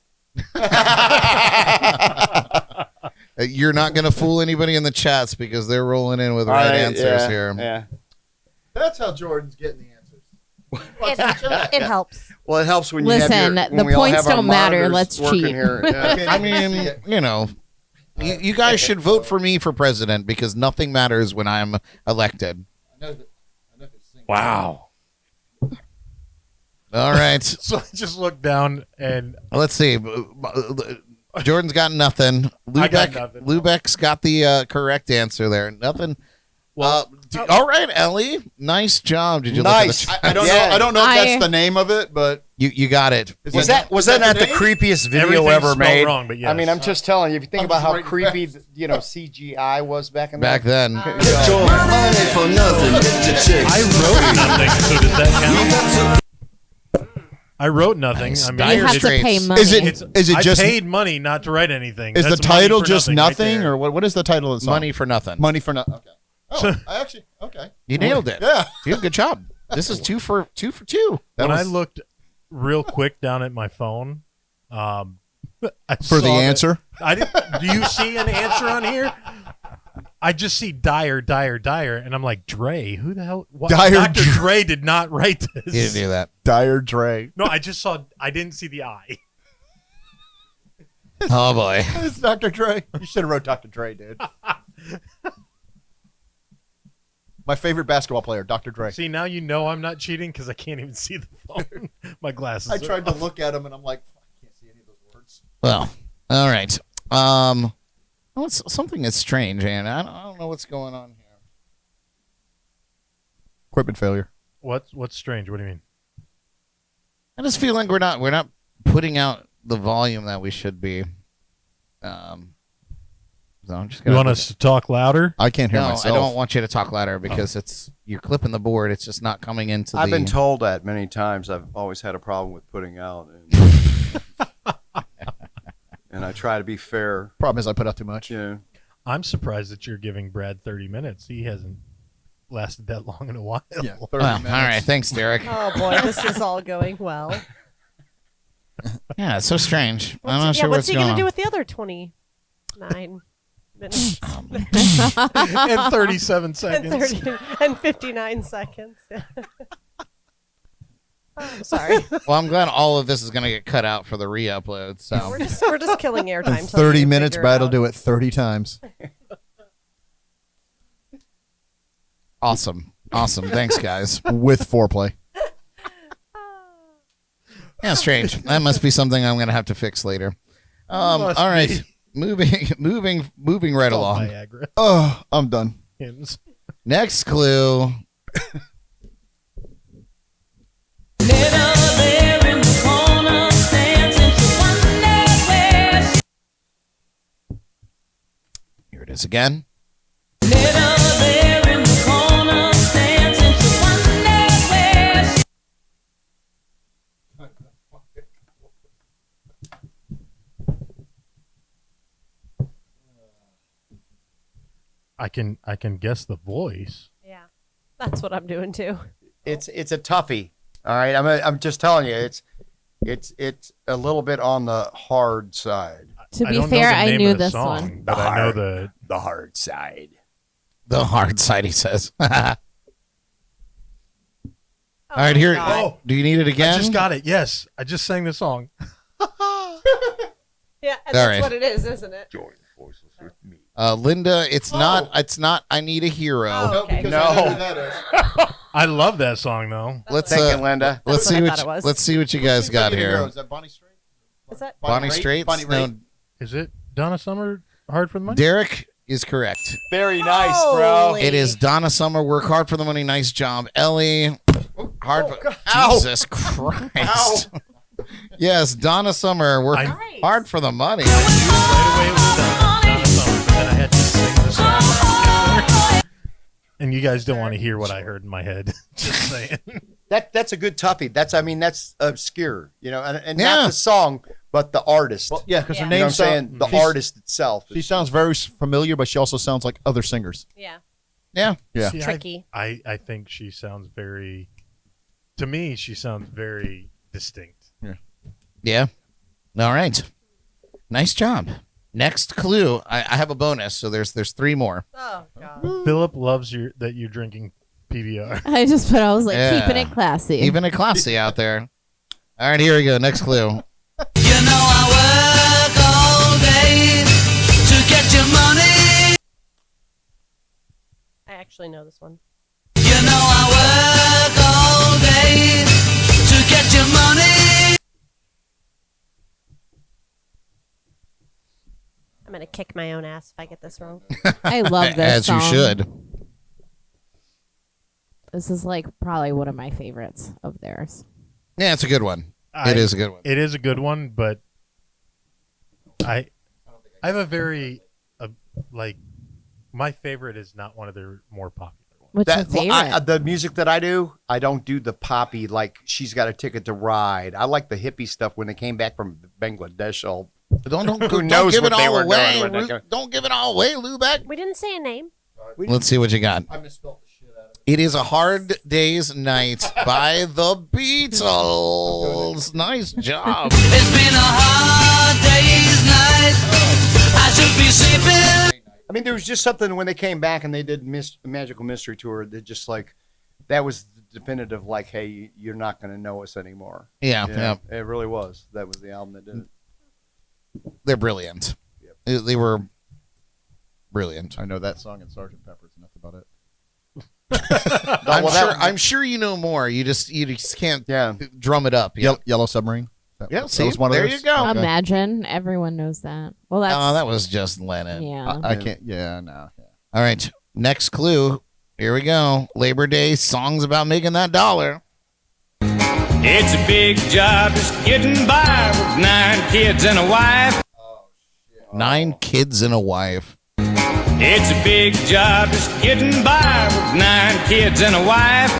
You're not going to fool anybody in the chats because they're rolling in with right answers here. Yeah. That's how Jordan's getting the answers. It helps. Well, it helps when you Listen, have your, the when we all points have our don't matter. monitors Let's working cheat. Here. Yeah. I mean, you know, you guys should vote for me for president because nothing matters when I'm elected. wow. All right. So I just looked down and Let's see. Jordan's got nothing. I got nothing. LuBeck's got the correct answer there. Nothing. Well, all right, Elly. Nice job. Did you Nice. look at the I don't know. I don't know if that's the name of it, but You got it. Was that not the name? creepiest video everything ever spelled made? wrong, but yes. I mean, I'm just telling you. If you think I'm about just how writing creepy, fast. CGI was back in Back then. Your money for nothing. Get your chicks. I wrote nothing, so does that count? I wrote nothing. Nice. I mean, Dire You have to straits. pay money. Is it I just paid money not to write anything. is the That's money title for just right nothing, there. or what is the title of the song? Money for nothing. Money for nothing. Okay. Oh, I actually okay. You nailed it. Yeah. Dude, good job. This is two for two. That When I was looked real quick down at my phone, I for the saw that- answer. Do you see an answer on here? I just see Dyer, and I'm like, Dre? Who the hell? What? Dyer Dr. Dre. Dre did not write this. You didn't do that. Dire Dre. No, I just saw. I didn't see the I. Oh boy. It's Dr. Dre. You should have wrote Dr. Dre, dude. My favorite basketball player, Dr. Dre. See, now you know I'm not cheating because I can't even see the phone. My glasses. I are tried to off. look at him and I'm like, I can't see any of those words. Well, all right. Well, it's something that's strange, and I don't know what's going on here. Equipment failure. What's strange? What do you mean? I just feel like we're not putting out the volume that we should be. So I'm just You gonna want us to talk louder? I can't hear No, myself. I don't want you to talk louder because you're clipping the board. It's just not coming into I've the. been told that many times. I've always had a problem with putting out, and, and I try to be fair. Problem is I put out too much. You know, I'm surprised that you're giving Brad 30 minutes. He hasn't lasted that long in a while. Yeah, 30 Well, all minutes. right, thanks, Derek. Oh boy, this is all going well. Yeah, it's so strange. I'm not What's sure what's he going gonna on. do with the other 29 minutes And 37 and seconds. 30 and 59 seconds? Oh, sorry, Well, I'm glad all of this is going to get cut out for the re-upload. So we're just killing airtime. In till we 30 can minutes, figure Brad will out. do it 30 times. awesome. Thanks, guys. With foreplay. Yeah, strange. That must be something I'm going to have to fix later. All right, moving right All along. Viagra Oh, I'm done. hymns. Next clue. is again. I can guess the voice. Yeah, that's what I'm doing too. It's a toughie. All right, I'm just telling you, it's a little bit on the hard side. To I be don't fair, know the I name knew of the this song, one. but I know the hard side. The hard side, he says. All Oh right, my here. God. Do you need it again? I just got it. Yes, I just sang the song. Yeah, and All that's right. what it is, isn't it? Join forces with me. Linda, it's not. It's not. I need a hero. Oh, okay. No. I love that song though. Let's Thank you, Linda. let's That's see what I what thought it was. let's see what you guys got here. Is that Bonnie Strait? Is that? Bonnie Straits. Bonnie No, Raitt? Is it Donna Summer? Hard for the Money? Derek is correct. Very nice, bro. Holy. It is Donna Summer. Work hard for the money. Nice job, Ellie. Hard. Ow. Jesus Christ. Yes, Donna Summer. Work Nice. hard for the money. Right away it was Donna Summer, but then I had to sing the song. And you guys don't want to hear what I heard in my head. Just saying. That's a good toughie. That's obscure, and Yeah. not the song, but the artist. Well, yeah, because Yeah. her You know name what I'm saying? The artist itself. She sounds very familiar, but she also sounds like other singers. Yeah, Yeah. Yeah. See, tricky. I think she sounds very, to me, she sounds very distinct. Yeah. All right. Nice job. Next clue. I have a bonus, so there's 3 more. Oh God. Philip loves that you're drinking PBR. I was like, Yeah. keeping it classy. Even a classy out there. All right, here we go. Next clue. You know I work all day to get your money. I actually know this one. You know I work all day to get your money. I'm gonna kick my own ass if I get this wrong. I love this As song. you should. This is like probably one of my favorites of theirs. Yeah, it's a good one. It is a good one. It is a good one, but I have a very like my favorite is not one of their more popular ones. What's your favorite? The music that I do, I don't do the poppy like She's Got a Ticket to Ride. I like the hippie stuff when they came back from Bangladesh. Don't knows give what it they all were away. doing when they Don't give it all away, Lubeck. We didn't say a name. Let's see what you got. I misspelled the shit out of it. It is A Hard Day's Night by the Beatles. Nice job. It's been a hard day's night. I should be sleeping. I mean, there was just something when they came back and they did Magical Mystery Tour. That just like that was the definitive. Like, hey, you're not going to know us anymore. Yeah. It really was. That was the album that did it. They're brilliant. They were brilliant. I know that song and Sgt. Pepper's, and that's about it. I'm sure you know more. You just can't drum it up. Yellow Submarine. Yeah, see, that was one of there those? you go. Okay. Imagine everyone knows that. Well, that's Oh, that was just Lennon. yeah. I can't. Yeah, no. Yeah. All right, next clue. Here we go. Labor Day songs about making that dollar. It's a big job just getting by with 9 kids and a wife. 9 kids and a wife. It's a big job just getting by with 9 kids and a wife.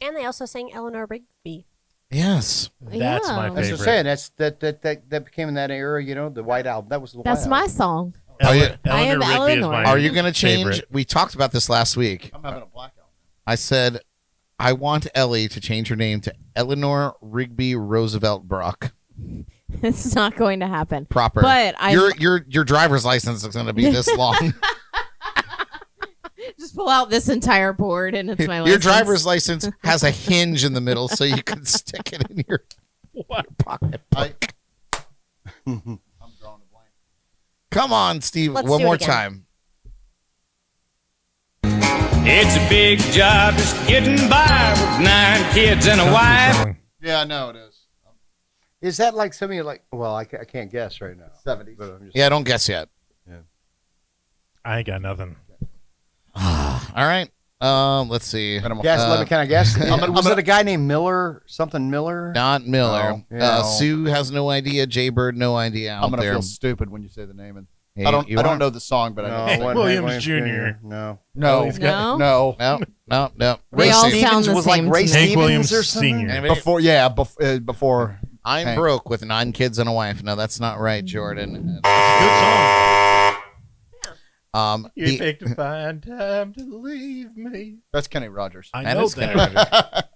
And they also sang Eleanor Rigby. Yes. That's my That's favorite. what I'm saying. That became in that era. The White Album. That was the White That's Album. my song. Are you- I am Rigby is Eleanor. my Are you going to change? favorite. We talked about this last week. I'm having a blackout. I said, I want Ellie to change her name to Eleanor Rigby Roosevelt Brock. It's not going to happen. Proper. But your driver's license is going to be this long. just pull out this entire board and it's my license. Your driver's license has a hinge in the middle, so you can stick it in your pocket. I'm drawing a blank. Come on, Steve. Let's One do it more again. time. It's a big job just getting by with 9 kids and a wife. Song. Yeah, I know it is. Is that like some of you like? Well, I can't guess right now. 70s. But I'm just, Yeah, don't guess yet. I ain't got nothing. All right. Let's see. Guess. Can I guess? Was it a guy named Miller? Something Miller? Not Miller. Oh, yeah. Sue has no idea. Jaybird, no idea out I'm gonna there. feel stupid when you say the name. And I don't know the song, but I know. it wasn't Williams Hank Jr.. No. No, he's got- no. No. They all sound the was like same. Ray to me. Hank Stevens Williams or something? Sr. Anybody? Before. I'm Hank. broke with 9 kids and a wife. No, that's not right, Jordan. Good song. You The- picked a fine time to leave me. That's Kenny Rogers. I That know is Kenny that.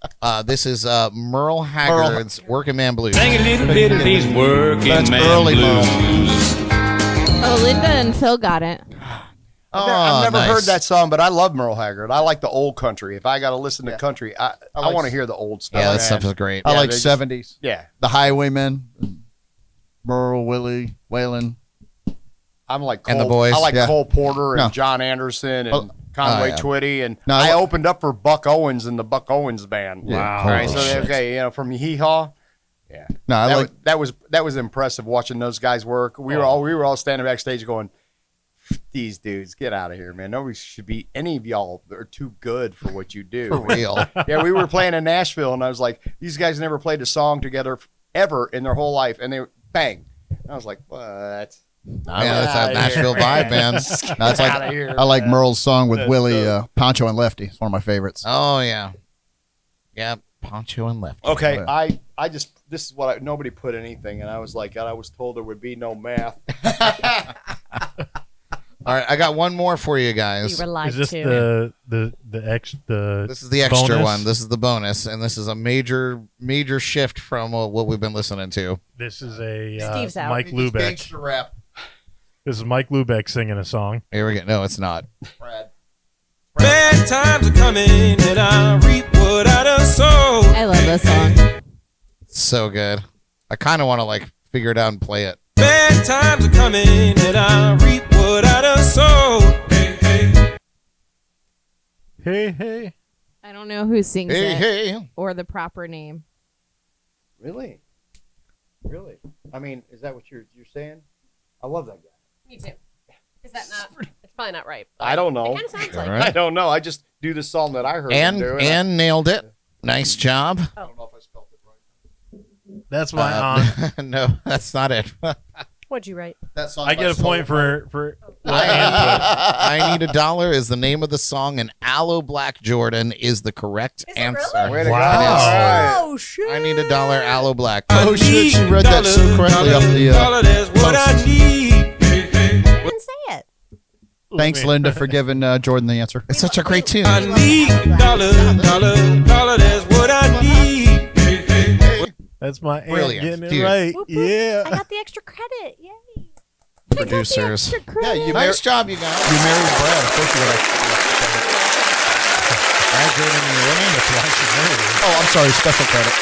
this is Merle Haggard's Working Man Blues. Sing a little bit of these working That's man early blues. Oh, Linda and Phil got it. I've never nice. heard that song, but I love Merle Haggard. I like the old country. If I got to listen to country, I like- want to hear the old stuff. Yeah, that man. stuff is great. I Yeah, like they just- 70s. Yeah, The Highwaymen, Merle, Willie, Waylon. I'm like Cole, And the boys. I like Yeah. Cole Porter and No. John Anderson and Oh. Conway Oh, yeah. Twitty, and No, I I- opened up for Buck Owens and the Buck Owens band. Wow. All right, Holy so shit. okay, from Hee Haw. Yeah, No, I like. that was impressive watching those guys work. We were all standing backstage going, "These dudes, get out of here, man! Nobody should be any of y'all are too good for what you do." For real. Yeah, we were playing in Nashville, and I was like, "These guys never played a song together ever in their whole life," and they bang. And I was like, "What?" Yeah, that's that Nashville vibe, man. That's like outta here, I like man. Merle's song with Willie, Poncho and Lefty. It's one of my favorites. Oh, yeah. Yeah, Poncho and Left. Okay, Yeah. I just this is what nobody put anything, and I was like, I was told there would be no math. All right, I got one more for you You guys. were lied Is this to. the This is the extra bonus? one. This is the bonus, and this is a major shift from what we've been listening to. This is a Steve's out. Mike Lubeck. rap. This is Mike Lubeck singing a song. Here we go. No, it's not. Bad times are coming and I reap what I done sowed. I love this song. It's so good. I kind of want to figure it out and play it. Bad times are coming and I reap what I done sowed. Hey, hey. Hey, hey. I don't know who sings Hey, it hey. or the proper name. Really? I mean, is that what you're saying? I love that guy. Me too. Is that not? It's probably not right. I don't know. It kind of sounds like. All right. I don't know. I just do the song that I heard him do. And nailed it. Nice job. I don't know if I spelled it right. That's my aunt. No, that's not it. What'd you write? That song. I get a by point Soul. for I Need a Dollar is the name of the song, and Aloe Black Jordan is the correct Is it answer. really? Way to Wow. go. All right. Oh shit! I Need a Dollar, Aloe Black. Oh shit! She read that so correctly off the. Dollar, that's what I post. need. Hey, hey. I didn't say it. Thanks, Linda, for giving Jordan the answer. It's such a great tune. I need dollar, that's what I need. Hey, hey. That's my aunt Brilliant. getting it Dude. right. Whoop, whoop. I Yeah. got the extra credit. Yay! Producers. Yeah, you Nice job, you guys. You married Brad. Of course you got. Brad Jordan in your name. That's why she's married. Oh, I'm sorry. Special credit.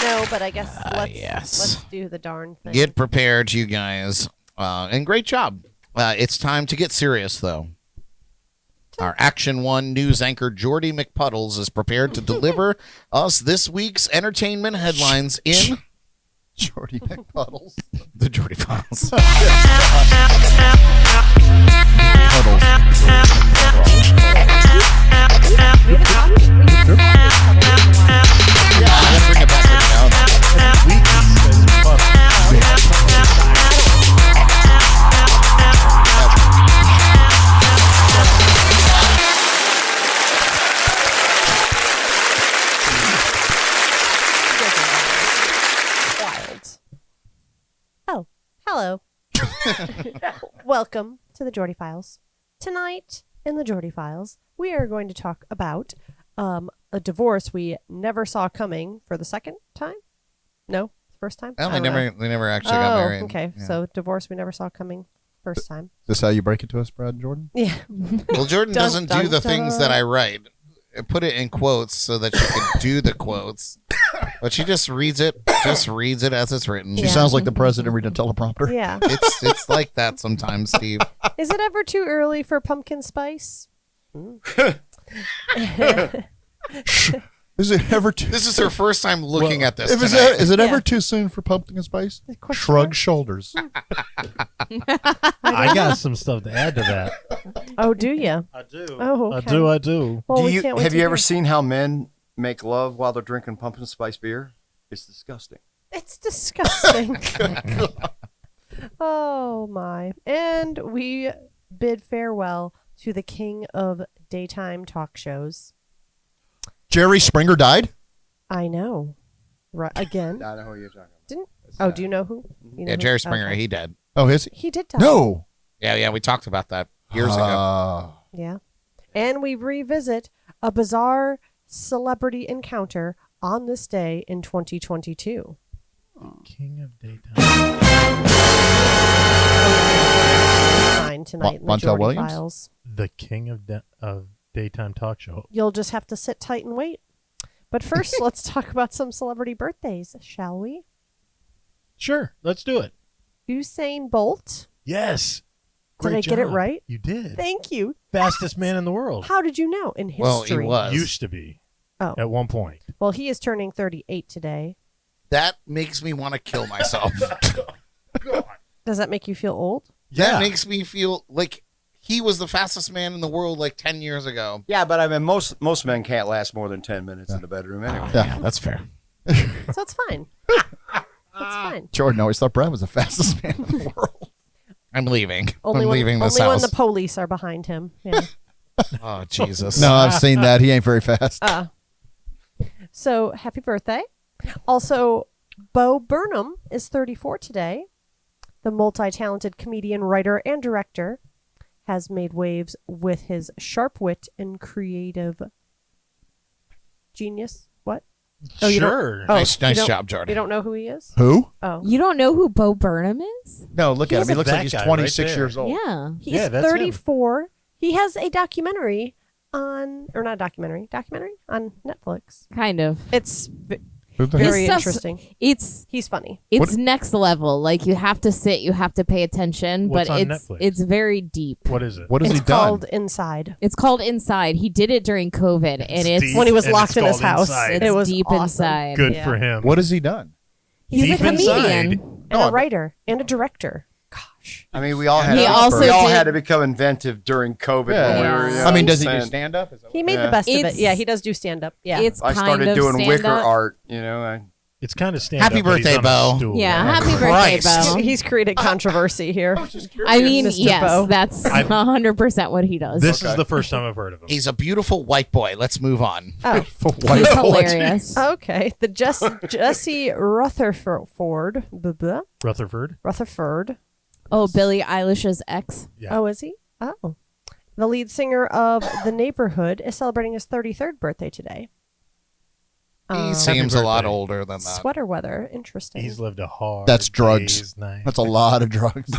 No, but I guess yes. let's do the darn thing. Get prepared, you guys. And great job. It's time to get serious, though. Our Action 1 news anchor, Jordy McPuddles, is prepared to deliver us this week's entertainment headlines in Jordy McPuddles. the Jordy Files. Bring it back every now and then. Wild. Oh, hello. Welcome to the Jordy Files. Tonight in the Jordy Files, we are going to talk about a divorce we never saw coming for the second time. No, first time. Well, I don't know. they never actually got married. Okay, Yeah. so divorce we never saw coming first time. Is this how you break it to us, Brad Jordan? Yeah. Well, Jordan Dun, doesn't dun, do the things that dun. I write. I put it in quotes so that she can do the quotes, but she just reads it as it's written. She Yeah. sounds like the president reading a teleprompter. Yeah. It's like that sometimes, Steve. Is it ever too early for pumpkin spice? Is it ever too? This is her first time looking at this. If Tonight. is it ever Yeah. too soon for pumpkin spice? Question Shrug mark? shoulders. I got some stuff to add to that. Oh, do you? I do. Oh, okay. I do. Well, we can't wait Have to you ever hear. seen how men make love while they're drinking pumpkin spice beer? It's disgusting. It's disgusting. Oh my. And we bid farewell to the king of daytime talk shows. Jerry Springer died? I know. Right again. I know who you're talking about. Didn't Oh, do you know who? You know Yeah, who? Jerry Springer, Okay. he dead. Oh, is he? He did die. No. Yeah, we talked about that years ago. Yeah. And we revisit a bizarre celebrity encounter on this day in 2022. King of daytime. Tonight in the Montel Jordy Williams? Files. The king of daytime talk show. You'll just have to sit tight and wait. But first, let's talk about some celebrity birthdays, shall we? Sure, let's do it. Usain Bolt. Yes. Did Great I get it job. right? You did. Thank you. Fastest man in the world. How did you know? In history. Well, he was. Used to be. Oh. At one point. Well, he is turning 38 today. That makes me want to kill myself. Does that make you feel old? That makes me feel like he was the fastest man in the world like 10 years ago. Yeah, but I mean, most men can't last more than 10 minutes in the bedroom anyway. Yeah. That's fair. So it's fine. That's fine. Jordan always thought Brad was the fastest man in the world. I'm leaving. Only I'm when, leaving this only when house. the police are behind him. Yeah. Oh, Jesus. No, I've seen that. He ain't very fast. So happy birthday. Also, Bo Burnham is 34 today. The multi-talented comedian, writer, and director has made waves with his sharp wit and creative genius. What? Oh, you don't- Sure. Oh, Nice you don't- job, Jordy. You don't know who he is? Who? Oh. You don't know who Bo Burnham is? No, look at him. He looks that like he's guy 26 right years old. Yeah. He's Yeah, that's him. 34. He has a documentary on, or not documentary on Netflix. Kind of. It's Who the very His stuff's- interesting. It's He's funny. it's next level. Like you have to sit, you have to pay attention, What's but on it's Netflix? it's very deep. What is it? What has It's he done? called Inside. It's called Inside. He did it during COVID, and it's deep, When he was and locked it's in his called house. Inside. It was deep awesome. inside. Good Yeah. for him. What has he done? He's Deep a comedian. inside. And a writer and a director. Gosh. I mean, we all had He also we all did- had to become inventive during COVID. Yeah. When we were, Yeah. I mean, does he do saying- stand up? He made Yeah. the best of it. It's- Yeah, he does do stand up. Yeah. It's I kind started of doing wicker stand-up. art. You know, It's kind of stand Happy up, but he's birthday, on a Bo. stool. Yeah, happy birthday, Christ. Bo. He's created controversy here. I mean, Mr. yes, Bo. that's 100% what he does. This is the first time I've heard of him. He's a beautiful white boy. Let's move on. Oh, He's hilarious. okay. The Jesse Rutherford. Blah, blah. Rutherford. Oh, Billie Eilish's ex. Yeah. Oh, is he? Oh. The lead singer of The Neighborhood is celebrating his 33rd birthday today. He seems a lot birthday. older than that. Sweater weather. Interesting. He's lived a hard That's drugs. day's night. That's a lot of drugs.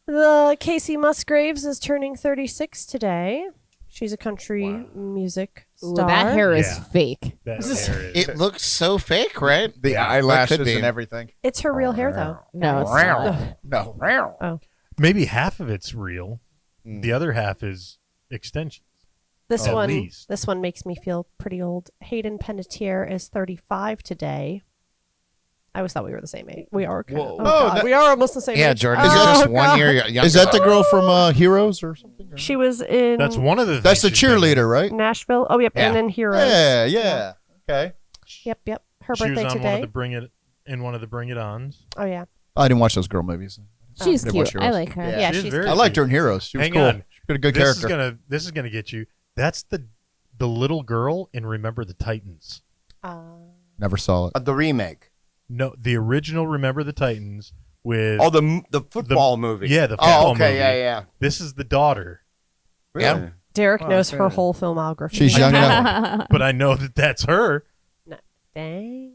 The Casey Musgraves is turning 36 today. She's a country music Ooh, star. that hair is Yeah. fake. That hair is. It looks so fake, right? The Yeah, eyelashes that could be. and everything. It's her real hair, though. No, it's guys. not. No. Maybe half of it's real. Mm. The other half is extensions. This At one, least. this one makes me feel pretty old. Hayden Panettiere is 35 today. I always thought we were the same age. We are. Okay. Whoa. Oh, Oh, God. that- we are almost the same Yeah, age. Jordan. Oh, Is just God. 1 year younger. Is that the girl from Heroes or something? She was in That's one of the. That's the things she's been in. cheerleader, right? Nashville. Oh, yep. And Yeah. then Heroes. Yeah. Okay. Yep. Her She was birthday on today. one of the Bring It Ons. Oh, yeah. I didn't watch those girl movies. She's Didn't watch cute. I Heroes. like her. Yeah, She is she's very I liked her cute. in Heroes. She was Hang cool. on. She had a good This character. is gonna get you. That's the little girl in Remember the Titans. Never saw it. the remake. No, the original Remember the Titans with Oh, the football movie. yeah, the football Oh, okay, movie. yeah. This is the daughter, Really? Yeah. Derek Oh, knows her okay. whole filmography. She's young enough. but I know that that's her. Dang.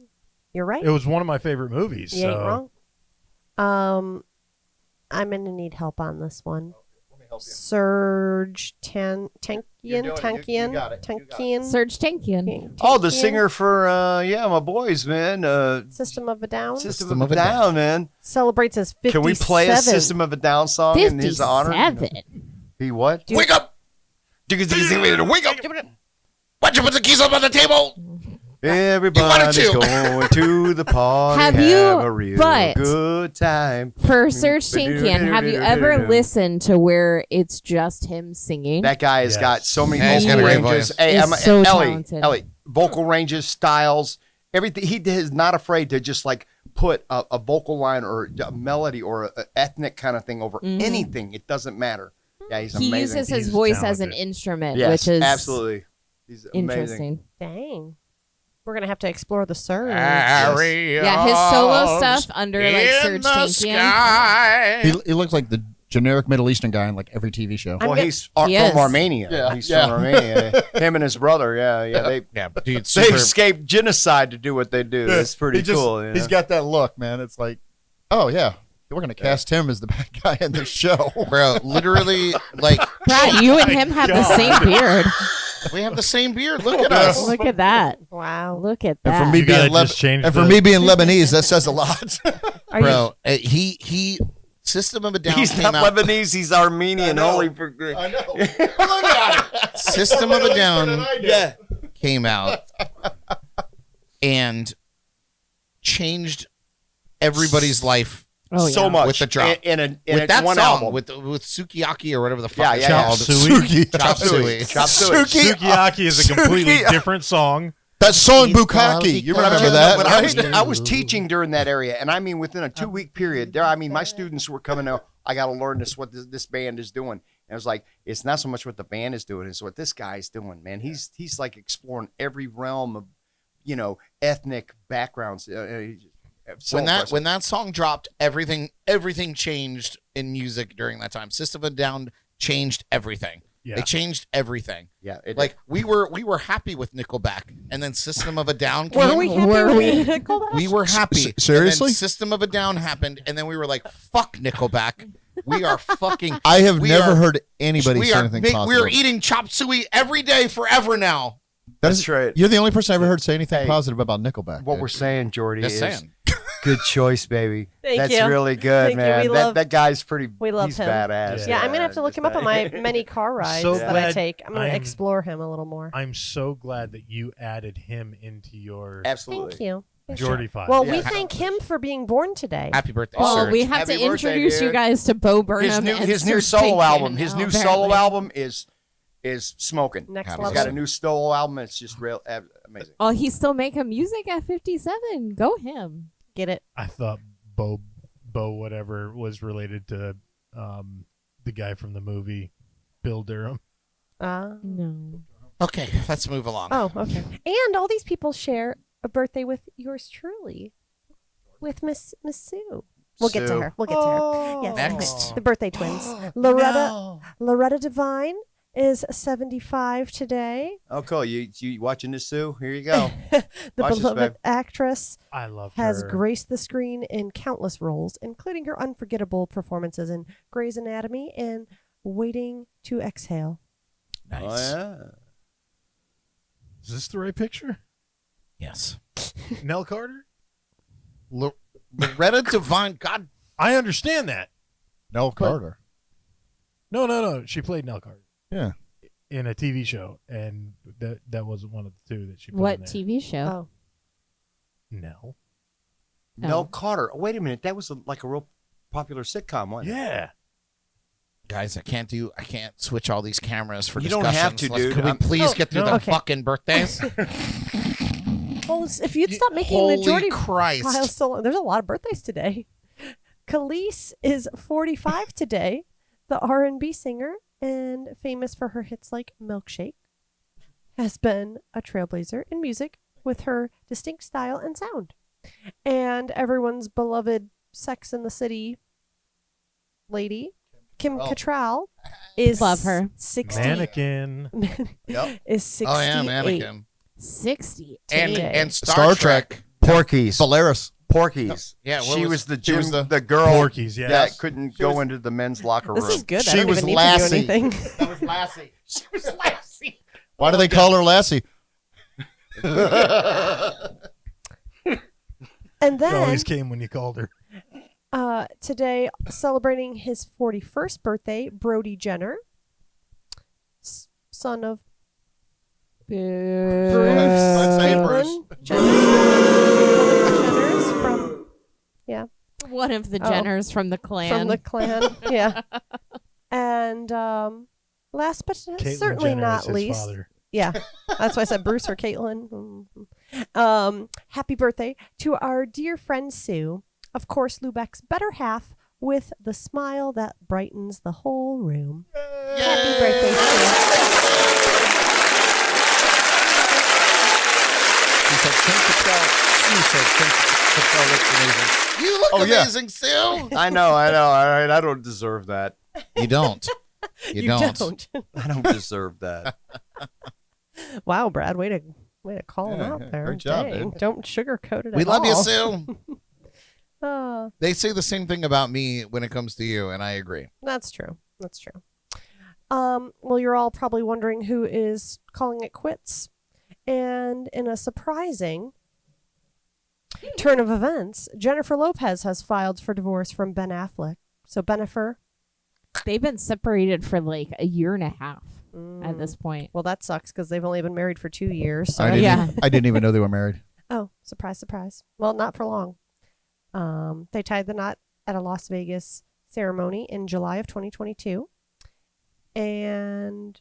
You're right. It was one of my favorite movies. You ain't so wrong. I'm gonna need help on this one. Surge Tankian. Serge Tankian. Oh, the singer for my boys, man. System of a Down System of a Down, man. celebrates his 57th. Can we play a System of a Down song in his honor? 57. He what? Wake up! Wake up! Why'd you put the keys up on the table? Everybody's to. going to the party. Have Have you- a real but- good time. For Serge Tankian, have you ever listened to where it's just him singing? That guy has Yes. got so many Yeah, he's got vocal a great ranges. voice. Hey, He's so Elly, talented. Elly, vocal ranges, styles, everything. He is not afraid to just like put a vocal line or a melody or an ethnic kind of thing over anything. It doesn't matter. Yeah, he's He amazing. uses his voice as an instrument, Yes, which is absolutely. He's interesting. Dang. We're going to have to explore the surge. Yeah, his solo stuff under like Serge Tankian. He looks like the generic Middle Eastern guy in like every TV show. Well, he's from Armenia. Yeah. He's from Armenia. Him and his brother. But dude, they escaped genocide to do what they do. That's pretty cool. You know? He's got that look, man. It's like, oh yeah, we're gonna cast him as the bad guy in this show, bro. Literally, like, Brad, you and him have the same beard. We have the same beard. Look at us. Look at that. Wow. Look at And that. for me being Lebanese, that says a lot. Bro, he System of a Down He's came not out. Lebanese. He's Armenian. Holy for I know. Look at it. System of a Down came out and changed everybody's life so much with the drop. In with that one song album. with Sukiyaki or whatever the fuck it's yeah. called. Chop Suey. Sukiyaki is a completely different song. That song Bukkake. You remember that? When I was teaching during that area, and I mean within a 2-week period, my students were coming out. I got to learn what this band is doing. And I was like, it's not so much what the band is doing, it's what this guy's doing, man. He's like exploring every realm of, ethnic backgrounds. When that song dropped, everything changed in music during that time. System of a Down changed everything. Yeah. They changed everything. Yeah, we were happy with Nickelback, and then System of a Down came. Were we happy with Nickelback? We were happy. Seriously? And then System of a Down happened, and then we were like, "Fuck Nickelback." We are fucking. I have never heard anybody say anything positive. We are eating chop suey every day forever now. That's right. You're the only person I ever heard say anything positive about Nickelback. What we're saying, Jordy, Just is saying. good choice, baby. Thank That's you. really good, Thank you. man. We love- That guy's pretty. We love he's him. badass. Yeah, I'm gonna have to look him up on my many car rides So that I glad take. I'm gonna I'm- explore him a little more. I'm so glad that you added him into your Absolutely. Thank you. Jordy Files. Well, we thank him for being born today. Happy birthday, Well, Serge. we have Happy to birthday, introduce you dude. guys to Bo Burnham. His new and solo Serge album. Tankian His now, new apparently. solo album is smoking. Next He's He's level. got a new solo album. It's just real amazing. Oh, he's still making music at 57. Go him. Get it? I thought Bo whatever was related to the guy from the movie Bill Durham. No. Okay, let's move along. Oh, okay. And all these people share a birthday with yours truly, with Miss Sue. We'll get to Sue. her. We'll get to her. Yes, Next. the birthday twins. Loretta Devine is 75 today. Oh, cool. You watching this, Sue? Here you go. The Watch this, beloved babe. actress I love has her. graced the screen in countless roles, including her unforgettable performances in Grey's Anatomy and Waiting to Exhale. Nice. Oh, yeah. Is this the right picture? Yes. Nell Carter? Loretta Devine. God. I understand that. Nell Carter. No. She played Nell Carter Yeah. in a TV show, and that wasn't one of the two that she put What in there. TV show? Oh, Nell. Nell Carter. Oh, wait a minute. That was like a real popular sitcom, wasn't it? Yeah. Guys, I can't switch all these cameras for You discussions. don't have to, dude. Can we please get through the Okay. fucking birthdays? well, if you'd stop making Holy the Jordy Christ. Files so there's a lot of birthdays today. Khalees is 45 today, the R&B singer and famous for her hits like Milkshake, has been a trailblazer in music with her distinct style and sound. And everyone's beloved Sex and the City lady, Kim Cattrall, is Love her. 60. Mannequin. Yep. Is 68. Oh yeah, mannequin. 60. And Star Trek. Porky's. Valeris. Porky's. Yeah, what she was- was the she was the girl Porky's, yeah. that couldn't go into the men's locker room. This is good. She I don't was even need Lassie. to do anything. That was Lassie. She was Lassie. Why do they call her Lassie? And It always then came when you called her. today, celebrating his 41st birthday, Brody Jenner, son of Bruce Let's say Caitlyn Bruce. Jenner's from One of the Oh. Jenners from the clan. from the clan. Yeah. And last but Caitlyn certainly Jenner not is his least, father. yeah, that's why I said Bruce or Caitlyn. Happy birthday to our dear friend Sue. Of course, LuBeck's better half with the smile that brightens the whole room. Happy birthday, Sue. She said, Kim Cattrall. Sue said, Kim Cattrall looks amazing. You look amazing, Sue. I know. All right, I don't deserve that. You don't. You don't. I don't deserve that. Wow, Brad, way to call him out there. Great job, Dang, dude. Don't sugarcoat it. We at love you, all. Sue. Uh, They say the same thing about me when it comes to you, and I agree. That's true. That's true. Well, you're all probably wondering who is calling it quits. And in a surprising turn of events, Jennifer Lopez has filed for divorce from Ben Affleck. So, Bennifer. They've been separated for like a year and a half at this point. Well, that sucks because they've only been married for 2 years. So I didn't even know they were married. Oh, surprise, surprise. Well, not for long. They tied the knot at a Las Vegas ceremony in July of 2022 and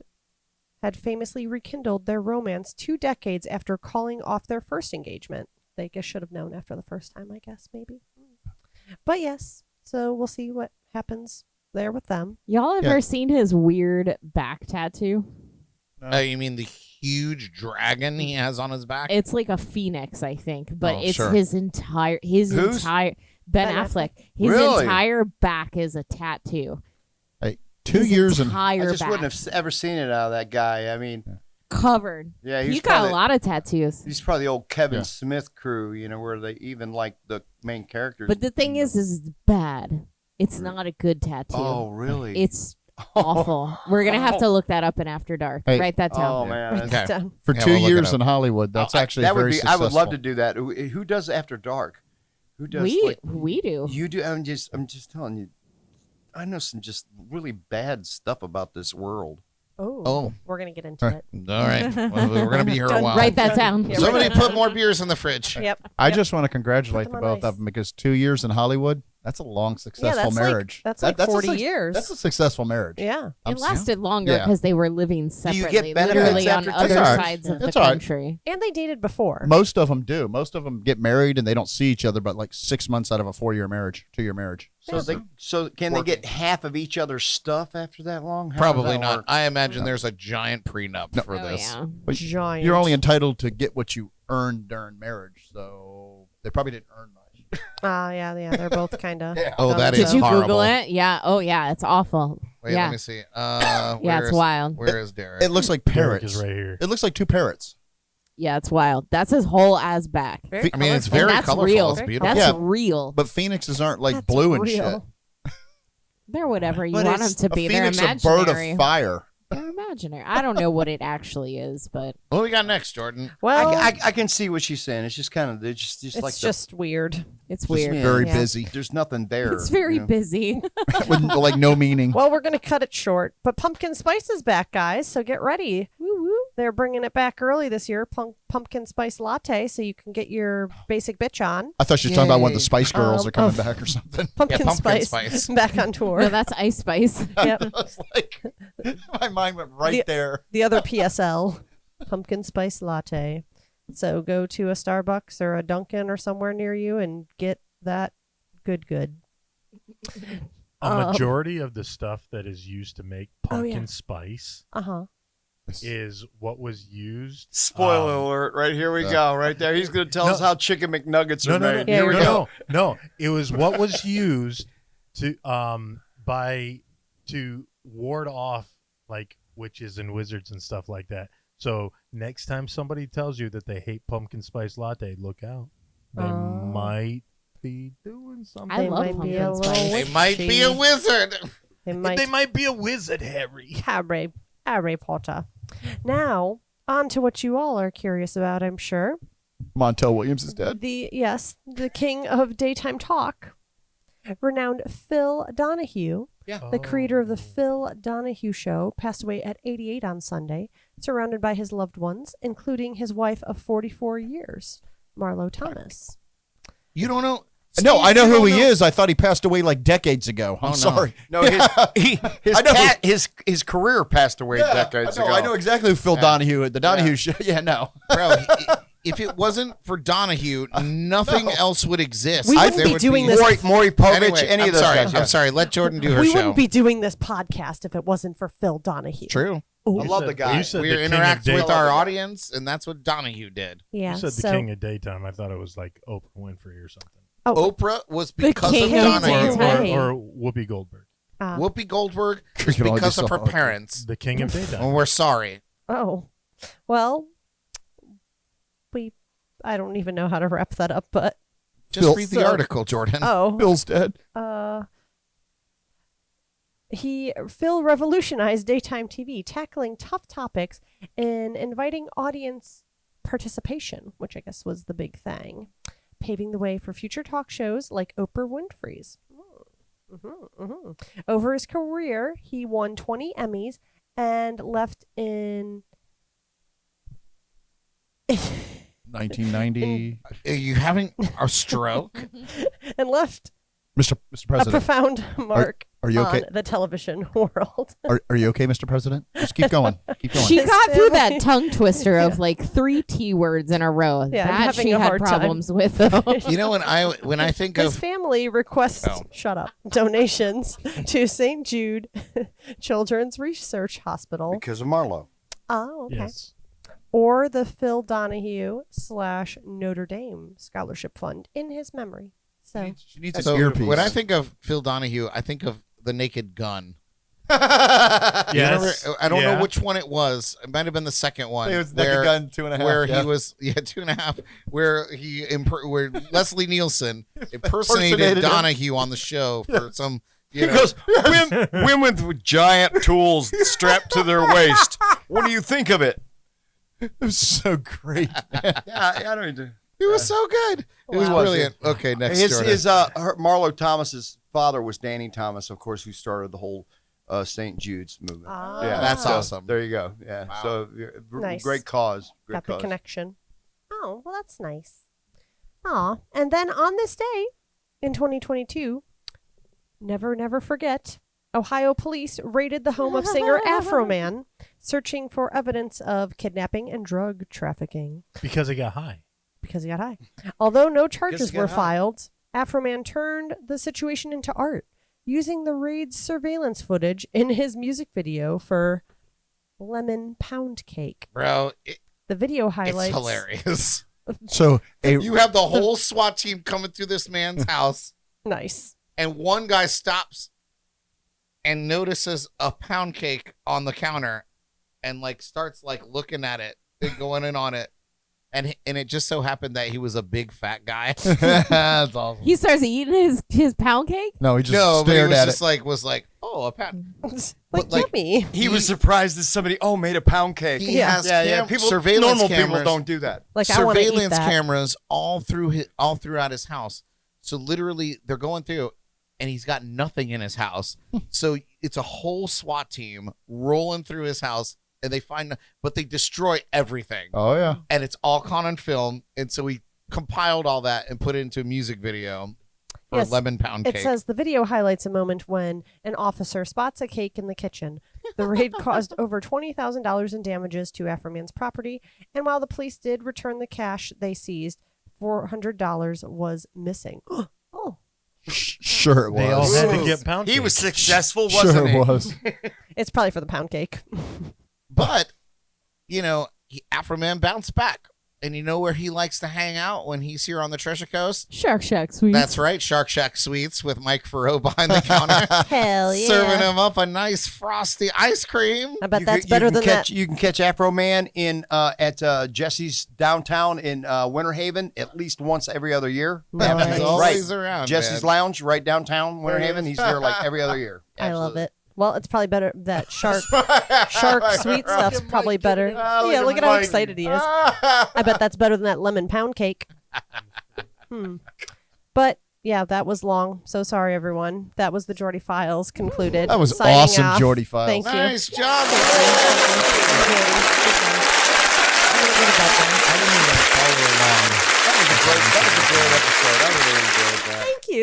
had famously rekindled their romance 2 decades after calling off their first engagement. They should have known after the first time, I guess, maybe. But yes, so we'll see what happens there with them. Y'all ever seen his weird back tattoo? You mean the huge dragon he has on his back? It's like a phoenix, I think, but it's sure. his entire Ben Affleck. His Really? entire back is a tattoo. Hey, 2 years and I Entire just back wouldn't have ever seen it out of that guy. I mean, covered. yeah, He he's got probably, a lot of tattoos. He's probably the old Kevin Smith crew, where they even like the main characters. But the thing is it's bad. It's not a good tattoo. Oh, really? It's awful. We're gonna have to look that up in After Dark. Hey. Write that down. Oh man, Write that down. for Yeah, 2 we'll look it years up. in Hollywood, that's actually that would very be. successful. I would love to do that. Who does After Dark? Who does? We do. You do. I'm just telling you. I know some just really bad stuff about this world. Oh. We're going to get into All right. it. All right. Well, we're going to be here a Done. while. Write that down. Yeah, Somebody write that put down. more beers in the fridge. Yep. I Yep. just want to congratulate Put the them on both of ice. them because 2 years in Hollywood, that's a long, successful that's like- marriage. that's like 40 years. That's a successful marriage. Yeah. It lasted longer Yeah. because they were living you separately, get benefits literally on after other 2 years? sides of the That's all right. country. And they dated before. Most of them do. Most of them get married and they don't see each other but like 6 months out of a 4-year marriage, 2-year marriage. So can they get half of each other's stuff after that long? How does Probably that not. work? I imagine there's a giant prenup for Oh, this. yeah. But Giant. you're only entitled to get what you earned during marriage, so they probably didn't earn much. Yeah. They're both kind of. Oh, that Did is you horrible. Google it? Yeah. Oh, yeah. It's awful. Wait, yeah. let me see. Yeah, it's wild. Where is Derek? It looks like Derek parrots. is right here. It looks like 2 parrots. Yeah, it's wild. That's his whole ass back. I mean, it's And very that's colorful. real. It's beautiful. That's Yeah. real. But phoenixes aren't like That's blue and real. shit. They're whatever you But want them it's to be. a They're phoenix, a bird imaginary. of fire. They're imaginary. I don't know what it actually is, but What do we got next, Jordan? Well, I can see what she's saying. It's just kind of just it's like just weird. it's weird. Very Yeah. busy there's nothing there. It's very busy. with like no meaning. Well, we're going to cut it short. But Pumpkin Spice is back, guys. So get ready. Woo woo. They're bringing it back early this year. Pumpkin Spice Latte, so you can get your basic bitch on. I thought she was talking about when the Yay. Spice Girls are coming of- back or something. Pumpkin, Pumpkin Spice, Spice. back on tour. No, that's Ice Spice. Yep. I was like, my mind went right there. The other PSL, Pumpkin Spice Latte. So go to a Starbucks or a Dunkin' or somewhere near you and get that good. A majority of the stuff that is used to make pumpkin spice Uh-huh. is what was used. Spoiler alert! Right here we go. Right there, he's going to tell us how chicken McNuggets are made. Yeah, Here we go. No. It was what was used to to ward off like witches and wizards and stuff like that. So next time somebody tells you that they hate pumpkin spice latte, look out. They might be doing something. I love might be a pumpkin little spice. They might be a wizard. They might be a wizard, Harry. Harry Potter. Now, on to what you all are curious about, I'm sure. Montel Williams is dead. The king of daytime talk, renowned Phil Donahue, the creator of the Phil Donahue Show, passed away at 88 on Sunday, surrounded by his loved ones, including his wife of 44 years, Marlo Thomas. You don't know? No, I know You who don't he know? is. I thought he passed away like decades ago. I'm no. sorry. No, his career passed away decades ago. I know exactly who Phil Donahue. The Donahue Show. Yeah, no. Bro, if it wasn't for Donahue, nothing else would exist. We wouldn't There be would doing this. Maury Povich, Anyway, any I'm of those sorry. guys. yeah. I'm sorry. Let Jordan do her We show. wouldn't be doing this podcast if it wasn't for Phil Donahue. True. Ooh. I love the guy. You said We the king of interact with daytime. our audience, and that's what Donahue did. Yeah. You said the so, king of daytime. I thought it was like Oprah Winfrey or something. Oprah was because of king of Donahue. daytime. Or Whoopi Goldberg. Whoopi Goldberg You was can only because do of so her much. parents. The king of daytime. And we're sorry. Oh, well, I don't even know how to wrap that up, but Just read the article, Jordan. Phil's dead. Phil revolutionized daytime TV, tackling tough topics and inviting audience participation, which I guess was the big thing, paving the way for future talk shows like Oprah Winfrey's. Over his career, he won 20 Emmys and left in 1990. Are you having a stroke? and left Mr. a President. profound mark are you okay? on the television world. Are you okay, Mr. President? Just keep going. Keep going. She His got through that family- tongue twister of like 3 T words in a row. Yeah, I'm that having she a had hard time. problems with. Though. You know, when I think His of family requests shut up donations to St. Jude Children's Research Hospital. Because of Marlowe. Oh, okay. Yes. Or the Phil Donahue / Notre Dame Scholarship Fund in his memory. So She needs an so earpiece. when I think of Phil Donahue, I think of the Naked Gun. Yes. I don't know Yeah. which one it was. It might have been the second one. It was Naked Gun 2.5. Where yeah. he was 2.5. Where where Leslie Nielsen impersonated Impersonated him. Donahue on the show for some. He goes, women with giant tools strapped to their waist. What do you think of it? It was so great. Yeah, I don't even. It was so good. It was Wow. brilliant. Okay, next. Jordan. Marlo Thomas's father was Danny Thomas, of course, who started the whole St. Jude's movement. Ah. Yeah, That's so awesome. There you go. Yeah, Wow. so Nice. great cause. Great got the cause. connection. Oh, well, that's nice. Aw. And then on this day in 2022, never forget, Ohio police raided the home of singer Afro Man, searching for evidence of kidnapping and drug trafficking Because he got high. because he got high. Although no charges he were got high. filed, Afro Man turned the situation into art, using the raid's surveillance footage in his music video for Lemon Pound Cake. Bro, The video it's highlights hilarious. So You have the whole SWAT team coming through this man's house, Nice. and one guy stops and notices a pound cake on the counter, and like starts like looking at it and going in on it, and it just so happened that he was a big fat guy. That's awesome. He starts eating his pound cake. No, he just No, but he stared was at just it. was like, oh, a pound. Like, like- yummy. He was surprised that somebody made a pound cake. He has People, surveillance normal cameras. people don't do that. Like, I want to eat Surveillance that. cameras all throughout his house. So literally, they're going through, and he's got nothing in his house. So it's a whole SWAT team rolling through his house, and they find, but they destroy everything, Oh yeah. and it's all caught on film. And so he compiled all that and put it into a music video for Yes, Lemon Pound It Cake. says the video highlights a moment when an officer spots a cake in the kitchen. The raid caused over $20,000 in damages to Afro Man's property, and while the police did return the cash they seized, $400 was missing. Oh, Sure it was. They all had to get pound He cake. was successful, wasn't Sure he? it was. it's probably for the pound cake. But Afro Man bounced back. And you know where he likes to hang out when he's here on the Treasure Coast? Shark Shack Sweets. That's right, Shark Shack Sweets with Mike Farrow behind the counter, Hell yeah. serving him up a nice frosty ice cream. I bet You that's can- better you can than catch, that. You can catch Afro Man at Jesse's downtown in Winter Haven at least once every other year. Nice. He's always around. Jesse's man. Lounge right downtown Winter Haven. He's there like every other year. I love Absolutely. it. Well, it's probably better that shark sweet stuff's probably better. Yeah, look at how excited he is. I bet that's better than that lemon pound cake. But yeah, that was long. So sorry, everyone. That was the Jordy Files concluded. That was Signing awesome, off. Jordy Files. Thank you. Nice job.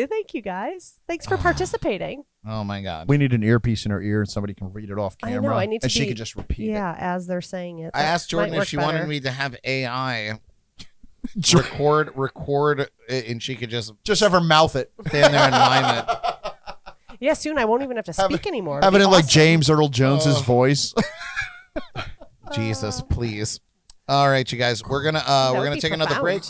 Thank you guys. Thanks for participating. Oh my God. We need an earpiece in her ear and somebody can read it off I camera. know. I need to and she be- can just repeat it. Yeah, as they're saying it. I That asked Jordan might if work she better. wanted me to have AI record, and she could just have her mouth it. Stand there and mime it. Yeah, soon I won't even have to speak anymore. Have it in like James Earl Jones's voice. Jesus, please. All right, you guys, we're gonna take another break.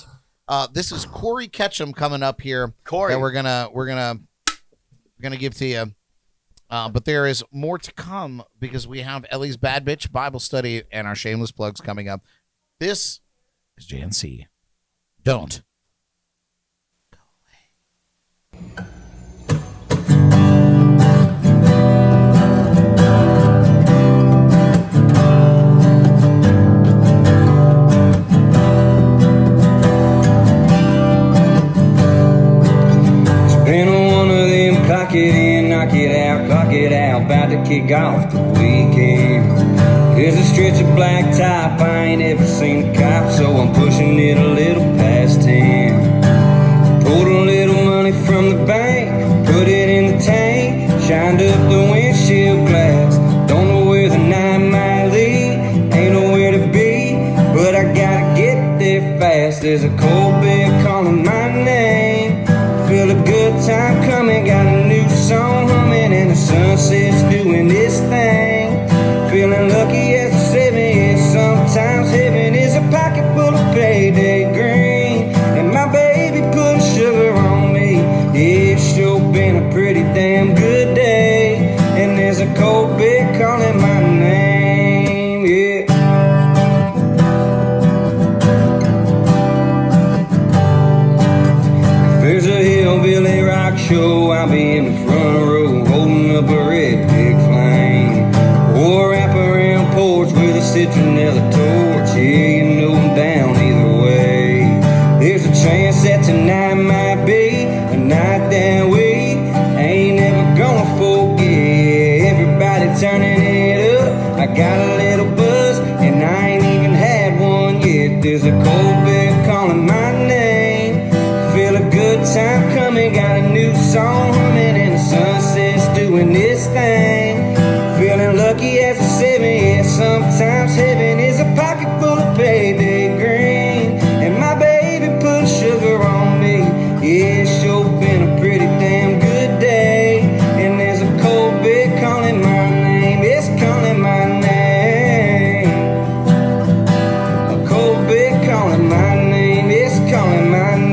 This is Korey Ketchum coming up here. Korey, that we're gonna give to you. But there is more to come because we have Elly's Bad Bitch Bible Study and our Shameless Plugs coming up. This is JNC. Don't go away. Clock it in, knock it out, about to kick off the weekend. There's a stretch of black top, I ain't ever seen a cop, so I'm pushing it a little past 10. Pulled a little money from the bank, put it in the tank, shined up the windshield glass. Don't know where the night might lead, ain't nowhere to be, but I gotta get there fast. There's a cold bear calling my name, feel a good time coming, got a new song humming, and the sunset's doing this thing. Feeling lucky as a 7 years. Sometimes heaven is a pocket full of payday green, and my baby put sugar on me. Yeah, it's sure been a pretty damn good day, and there's a cold bear calling my name. Yeah. There's a hillbilly rock show, I'll be in the front row, holding up a red big flame. Or wrap around porch with a citronella torch. Yeah, you know I'm down either way. There's a chance that tonight might be a night that we ain't ever gonna forget. Everybody turning it up, I got a little buzz, and I ain't even had one yet. There's a cold bear calling my name, feel a good time coming, got a new song humming, and the sunset's doing this thing. Feeling lucky as a 7, yeah, sometimes heaven is a pocket full of payday green, and my baby put sugar on me. Yeah, it's sure been a pretty damn good day, and there's a cold bear calling my name, it's calling my name. A cold bear calling my name, it's calling my name.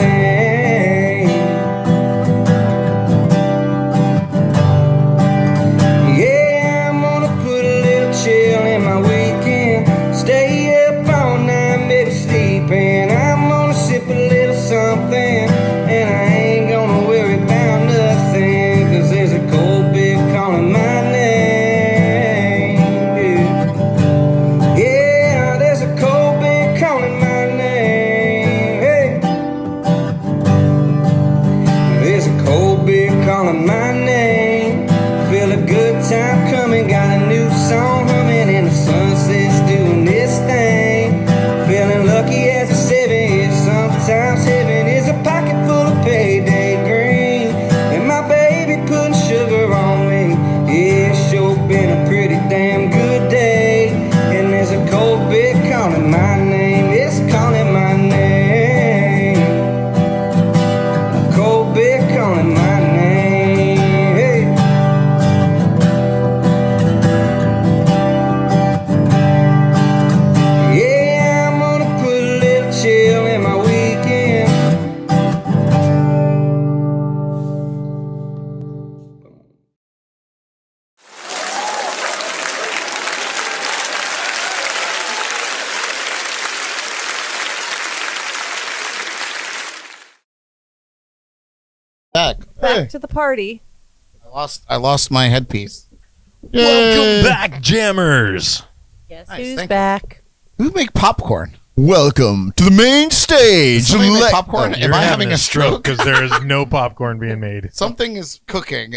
Back to the party. I lost my headpiece. Welcome back, jammers. Yes, Nice, who's thank back? Who make popcorn? Welcome to the main stage. Somebody make popcorn? You're Am I having a stroke? Because there is no popcorn being made. Something is cooking.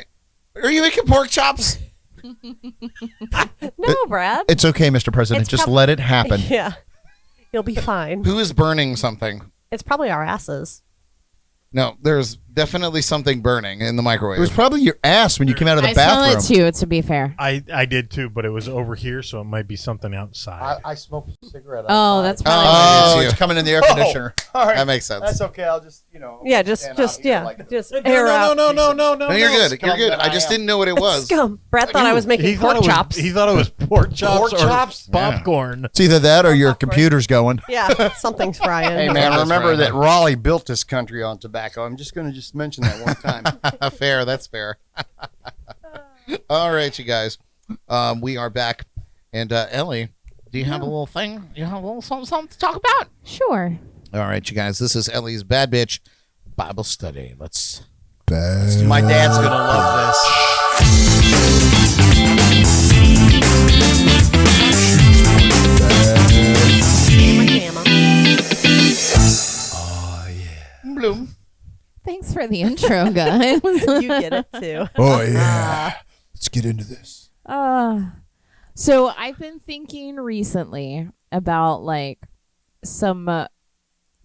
Are you making pork chops? No, Brad. It's okay, Mr. President. It's Just prob- let it happen. Yeah, you'll be fine. Who is burning something? It's probably our asses. No, there's Definitely something burning in the microwave. It was probably your ass when you came out of the I bathroom. smell it too, to be fair. I did too, but it was over here, so it might be something outside. I smoked a cigarette. Oh, outside. that's probably Oh, it's it's you. coming in the air conditioner. All right. That makes sense. That's okay. I'll just, Yeah, just stand out here like this. air out. No. No, you're good. You're Scum good. that I I just am. didn't know what it was. Scum. Brad thought I was making pork chops. He thought it was pork chops Pork chops? or popcorn. It's either that or your computer's going. Yeah, something's frying. Hey, man, That's remember right. that Raleigh built this country on tobacco. I'm just going to mention that one time. Fair. That's fair. All right, you guys. We are back. And Elly, do you have a little thing? You have a little something to talk about? Sure. All right, you guys. This is Elly's Bad Bitch Bible Study. Let's. My dad's going to love this. Bloom. Thanks for the intro, guys. You get it too. Oh, yeah. Let's get into this. So I've been thinking recently about like some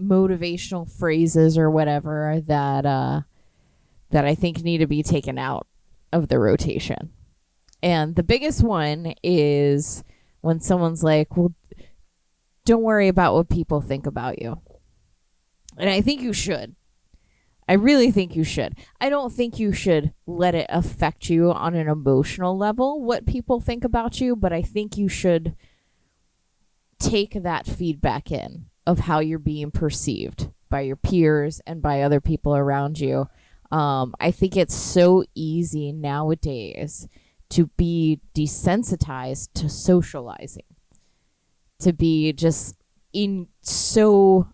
motivational phrases or whatever that I think need to be taken out of the rotation. And the biggest one is when someone's like, "Well, don't worry about what people think about you." And I think you should. I really think you should. I don't think you should let it affect you on an emotional level, what people think about you, but I think you should take that feedback in of how you're being perceived by your peers and by other people around you. I think it's so easy nowadays to be desensitized to socializing, to be just so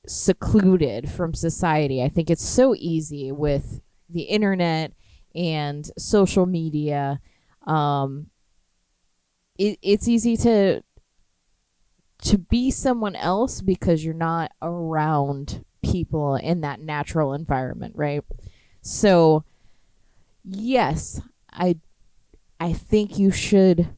secluded from society. I think it's so easy with the internet and social media. It's easy to be someone else because you're not around people in that natural environment, right? So yes, I think you should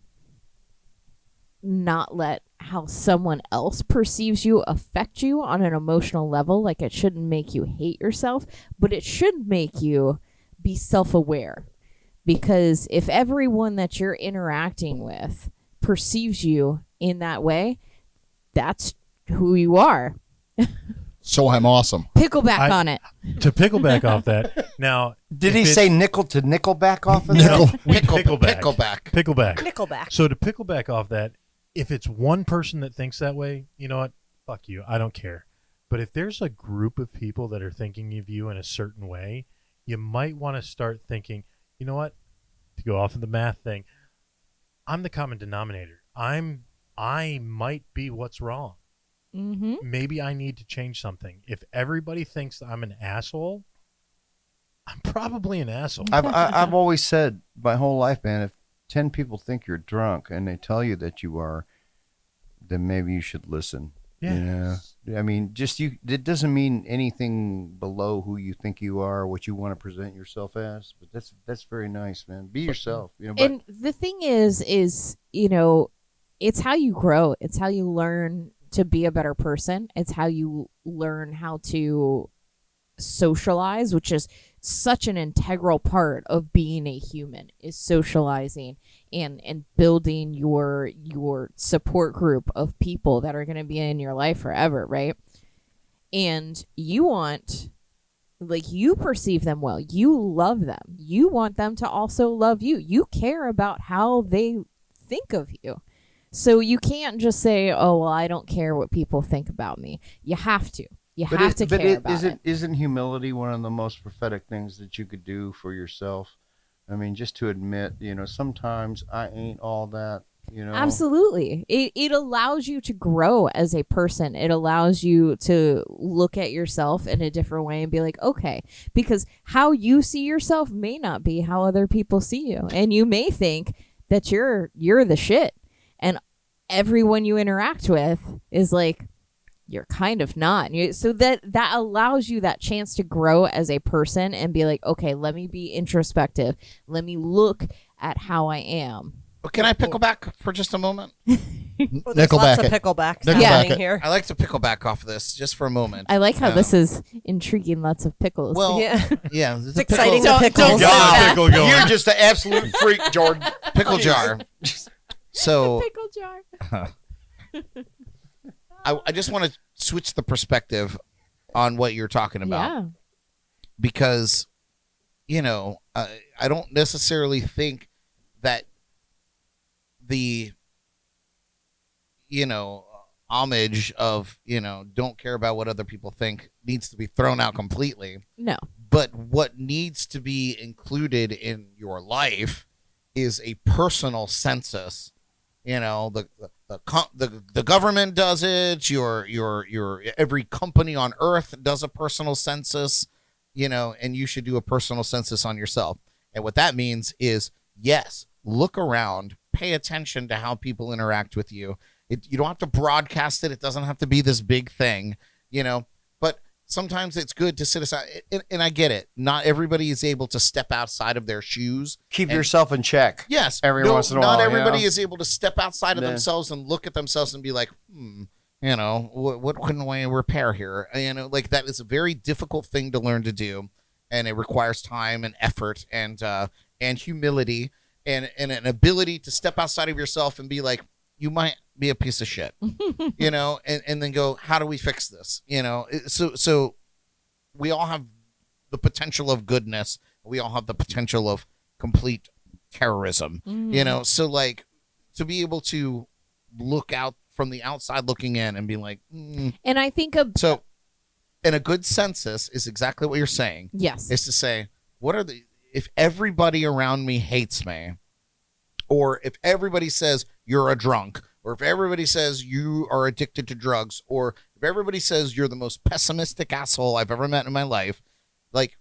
not let how someone else perceives you affect you on an emotional level. Like, it shouldn't make you hate yourself, but it should make you be self-aware. Because if everyone that you're interacting with perceives you in that way, that's who you are. So I'm awesome. Pickleback on it. To pickleback off that. Now, Did he say nickel to nickelback off of Nickel. that? Pickleback. Nickelback. So to pickleback off that, if it's one person that thinks that way, you know what? Fuck you. I don't care. But if there's a group of people that are thinking of you in a certain way, you might want to start thinking, you know what? To go off of the math thing, I'm the common denominator. I might be what's wrong. Mm-hmm. Maybe I need to change something. If everybody thinks I'm an asshole, I'm probably an asshole. I've always said my whole life, man, if 10 people think you're drunk and they tell you that you are, then maybe you should listen. Yeah. You know? I mean, it doesn't mean anything below who you think you are, what you want to present yourself as. But that's very nice, man. Be yourself. You know. And the thing is, you know, it's how you grow. It's how you learn to be a better person. It's how you learn how to socialize, which is such an integral part of being a human, is socializing and building your support group of people that are going to be in your life forever, right? And you want, like, you perceive them well, you love them, you want them to also love you, you care about how they think of you. So you can't just say, oh, well, I don't care what people think about me. You have to. You have to care about it. Isn't humility one of the most prophetic things that you could do for yourself? I mean, just to admit, you know, sometimes I ain't all that, you know. Absolutely. It allows you to grow as a person. It allows you to look at yourself in a different way and be like, okay, because how you see yourself may not be how other people see you. And you may think that you're the shit. And everyone you interact with is like, you're kind of not. So that allows you that chance to grow as a person and be like, okay, let me be introspective. Let me look at how I am. Can I pickle back for just a moment? Well, there's lots of picklebacks happening here. I like to pickle back off of this just for a moment. I like how this is intriguing. Lots of pickles. Well, Yeah. yeah, It's exciting the pickles. Wow, you're just an absolute freak, Jordan. Pickle jar. So pickle jar. I just want to switch the perspective on what you're talking about. Yeah. Because, I don't necessarily think that the, homage of, don't care about what other people think needs to be thrown out completely. No. But what needs to be included in your life is a personal census. The government does it. Your every company on earth does a personal census. And you should do a personal census on yourself. And what that means is, yes, look around, pay attention to how people interact with you. You don't have to broadcast it. It doesn't have to be this big thing, but sometimes it's good to sit aside. And I get it. Not everybody is able to step outside of their shoes. Keep yourself in check. Yes. Every once in a while. Not everybody is able to step outside of themselves and look at themselves and be like, what can we repair here? Like that is a very difficult thing to learn to do. And it requires time and effort and humility and an ability to step outside of yourself and be like, you might be a piece of shit, and then go, how do we fix this? So we all have the potential of goodness. We all have the potential of complete terrorism, so like to be able to look out from the outside looking in and be like, And I think and a good census is exactly what you're saying. Yes. Is to say, if everybody around me hates me, or if everybody says you're a drunk, or if everybody says you are addicted to drugs, or if everybody says you're the most pessimistic asshole I've ever met in my life, like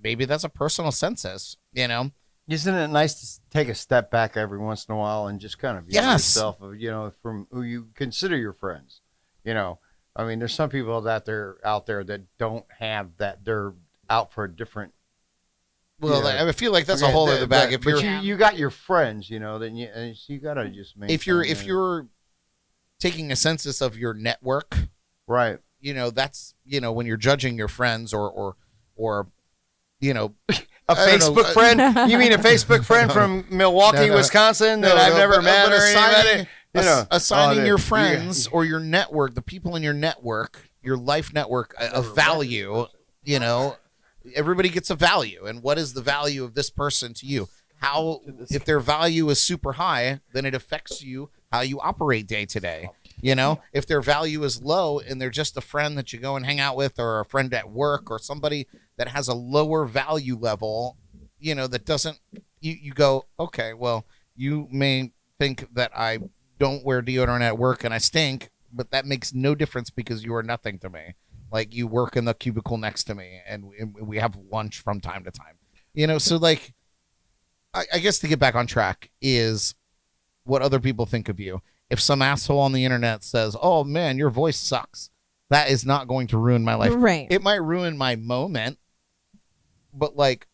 maybe that's a personal census, Isn't it nice to take a step back every once in a while and just kind of view yourself, from who you consider your friends? I mean, there's some people out there that don't have that. They're out for a different. Well, I feel like that's a whole other bag. If you got your friends, then you gotta just maintain. If you're taking a census of your network, right? That's when you're judging your friends or a Facebook friend. You mean a Facebook friend from Milwaukee, Wisconsin that I've never met or anybody? Assigning your friends or your network, the people in your network, your life network, a value. Everybody gets a value, and what is the value of this person to you? If their value is super high, then it affects you how you operate day to day. If their value is low and they're just a friend that you go and hang out with, or a friend at work, or somebody that has a lower value level, that doesn't, you go, okay, well, you may think that I don't wear deodorant at work and I stink, but that makes no difference because you are nothing to me. Like, you work in the cubicle next to me, and we have lunch from time to time. So, like, I guess to get back on track is what other people think of you. If some asshole on the internet says, oh, man, your voice sucks, that is not going to ruin my life. Right. It might ruin my moment, but, like,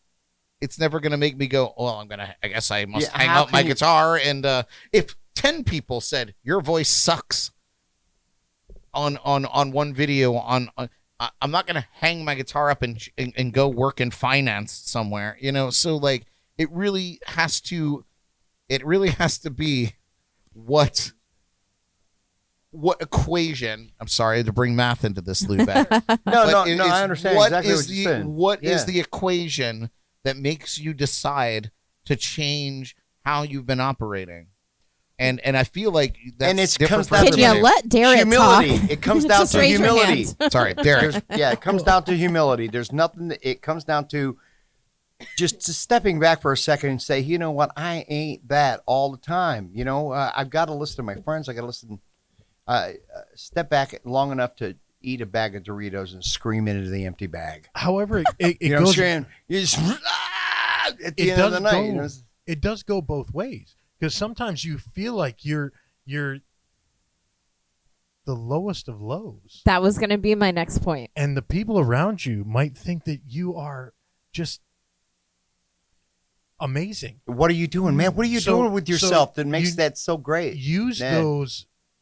it's never going to make me go, well, I guess I must hang up my guitar. And if 10 people said, your voice sucks, on one video I'm not gonna hang my guitar up and go work in finance somewhere, so like it really has to be what equation. I'm sorry to bring math into this, LuBeck. no, I understand exactly what you're saying. What is the equation that makes you decide to change how you've been operating? And I feel like that's and it different. Comes down Can you let Derek humility. talk? It comes down Just to raise your humility. hand. Sorry, Derek. It comes down to humility. There's nothing. It comes down to just stepping back for a second and say, you know what, I ain't that all the time. I've got to listen to my friends. I got to listen. Step back long enough to eat a bag of Doritos and scream into the empty bag. However, it you goes. You just, at the end of the night, it does go both ways. Because sometimes you feel like you're the lowest of lows. That was going to be my next point. And the people around you might think that you are just amazing. What are you doing, man? What are you doing with yourself that makes that so great? Use Ned.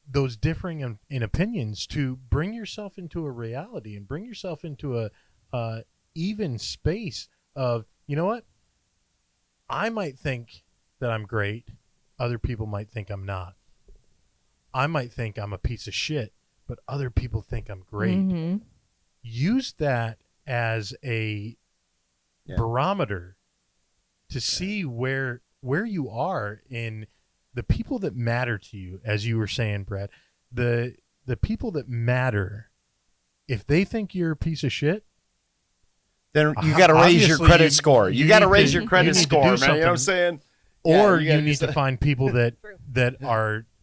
those differing in opinions to bring yourself into a reality and bring yourself into a even space of, you know what? I might think that I'm great. Other people might think I'm not. I might think I'm a piece of shit, but other people think I'm great. Mm-hmm. Use that as a barometer to see where you are in the people that matter to you, as you were saying, Brad. The people that matter, if they think you're a piece of shit, then you got to raise your credit score. You got to raise your credit need to score, do man. You know what I'm something. saying? Or Yeah, you need to find people that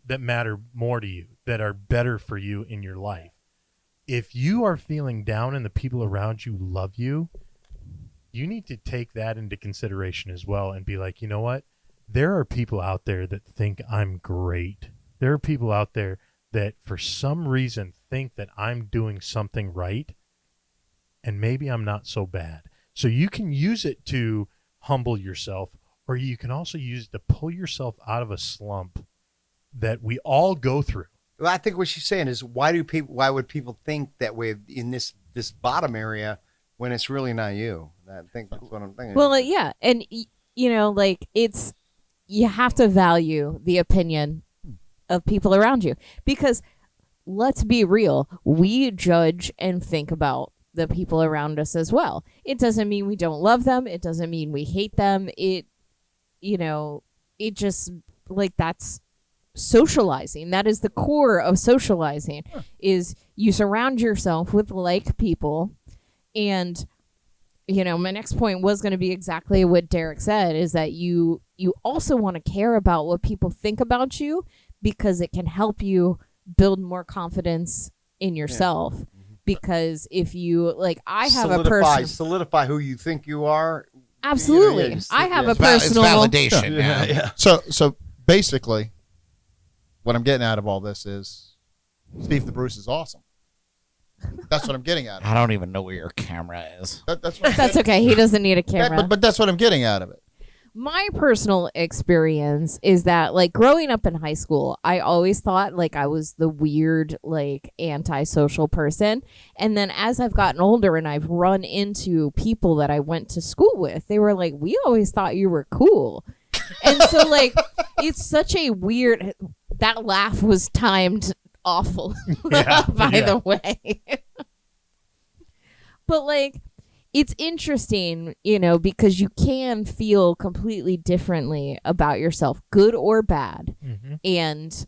matter more to you, that are better for you in your life. If you are feeling down and the people around you love you, you need to take that into consideration as well and be like, you know what? There are people out there that think I'm great. There are people out there that for some reason think that I'm doing something right, and maybe I'm not so bad. So you can use it to humble yourself, or you can also use it to pull yourself out of a slump that we all go through. Well, I think what she's saying is, why would people think that way in this bottom area when it's really not you? I think that's what I'm thinking. Well, yeah, and you have to value the opinion of people around you, because let's be real, we judge and think about the people around us as well. It doesn't mean we don't love them. It doesn't mean we hate them. It just that's socializing. That is the core of socializing, is you surround yourself with like people. And my next point was going to be exactly what Derek said, is that you also want to care about what people think about you, because it can help you build more confidence in yourself. Yeah. Because if you I have a person solidify who you think you are. Absolutely. I have a personal validation. Yeah. So basically, what I'm getting out of all this is Steve the Bruce is awesome. That's what I'm getting out of it. I don't even know where your camera is. That's okay. He doesn't need a camera. But that's what I'm getting out of it. My personal experience is that, growing up in high school, I always thought, I was the weird, antisocial person. And then as I've gotten older and I've run into people that I went to school with, they were like, we always thought you were cool. And so, it's such a weird... That laugh was timed awful, by the way. But, it's interesting, because you can feel completely differently about yourself, good or bad. Mm-hmm. And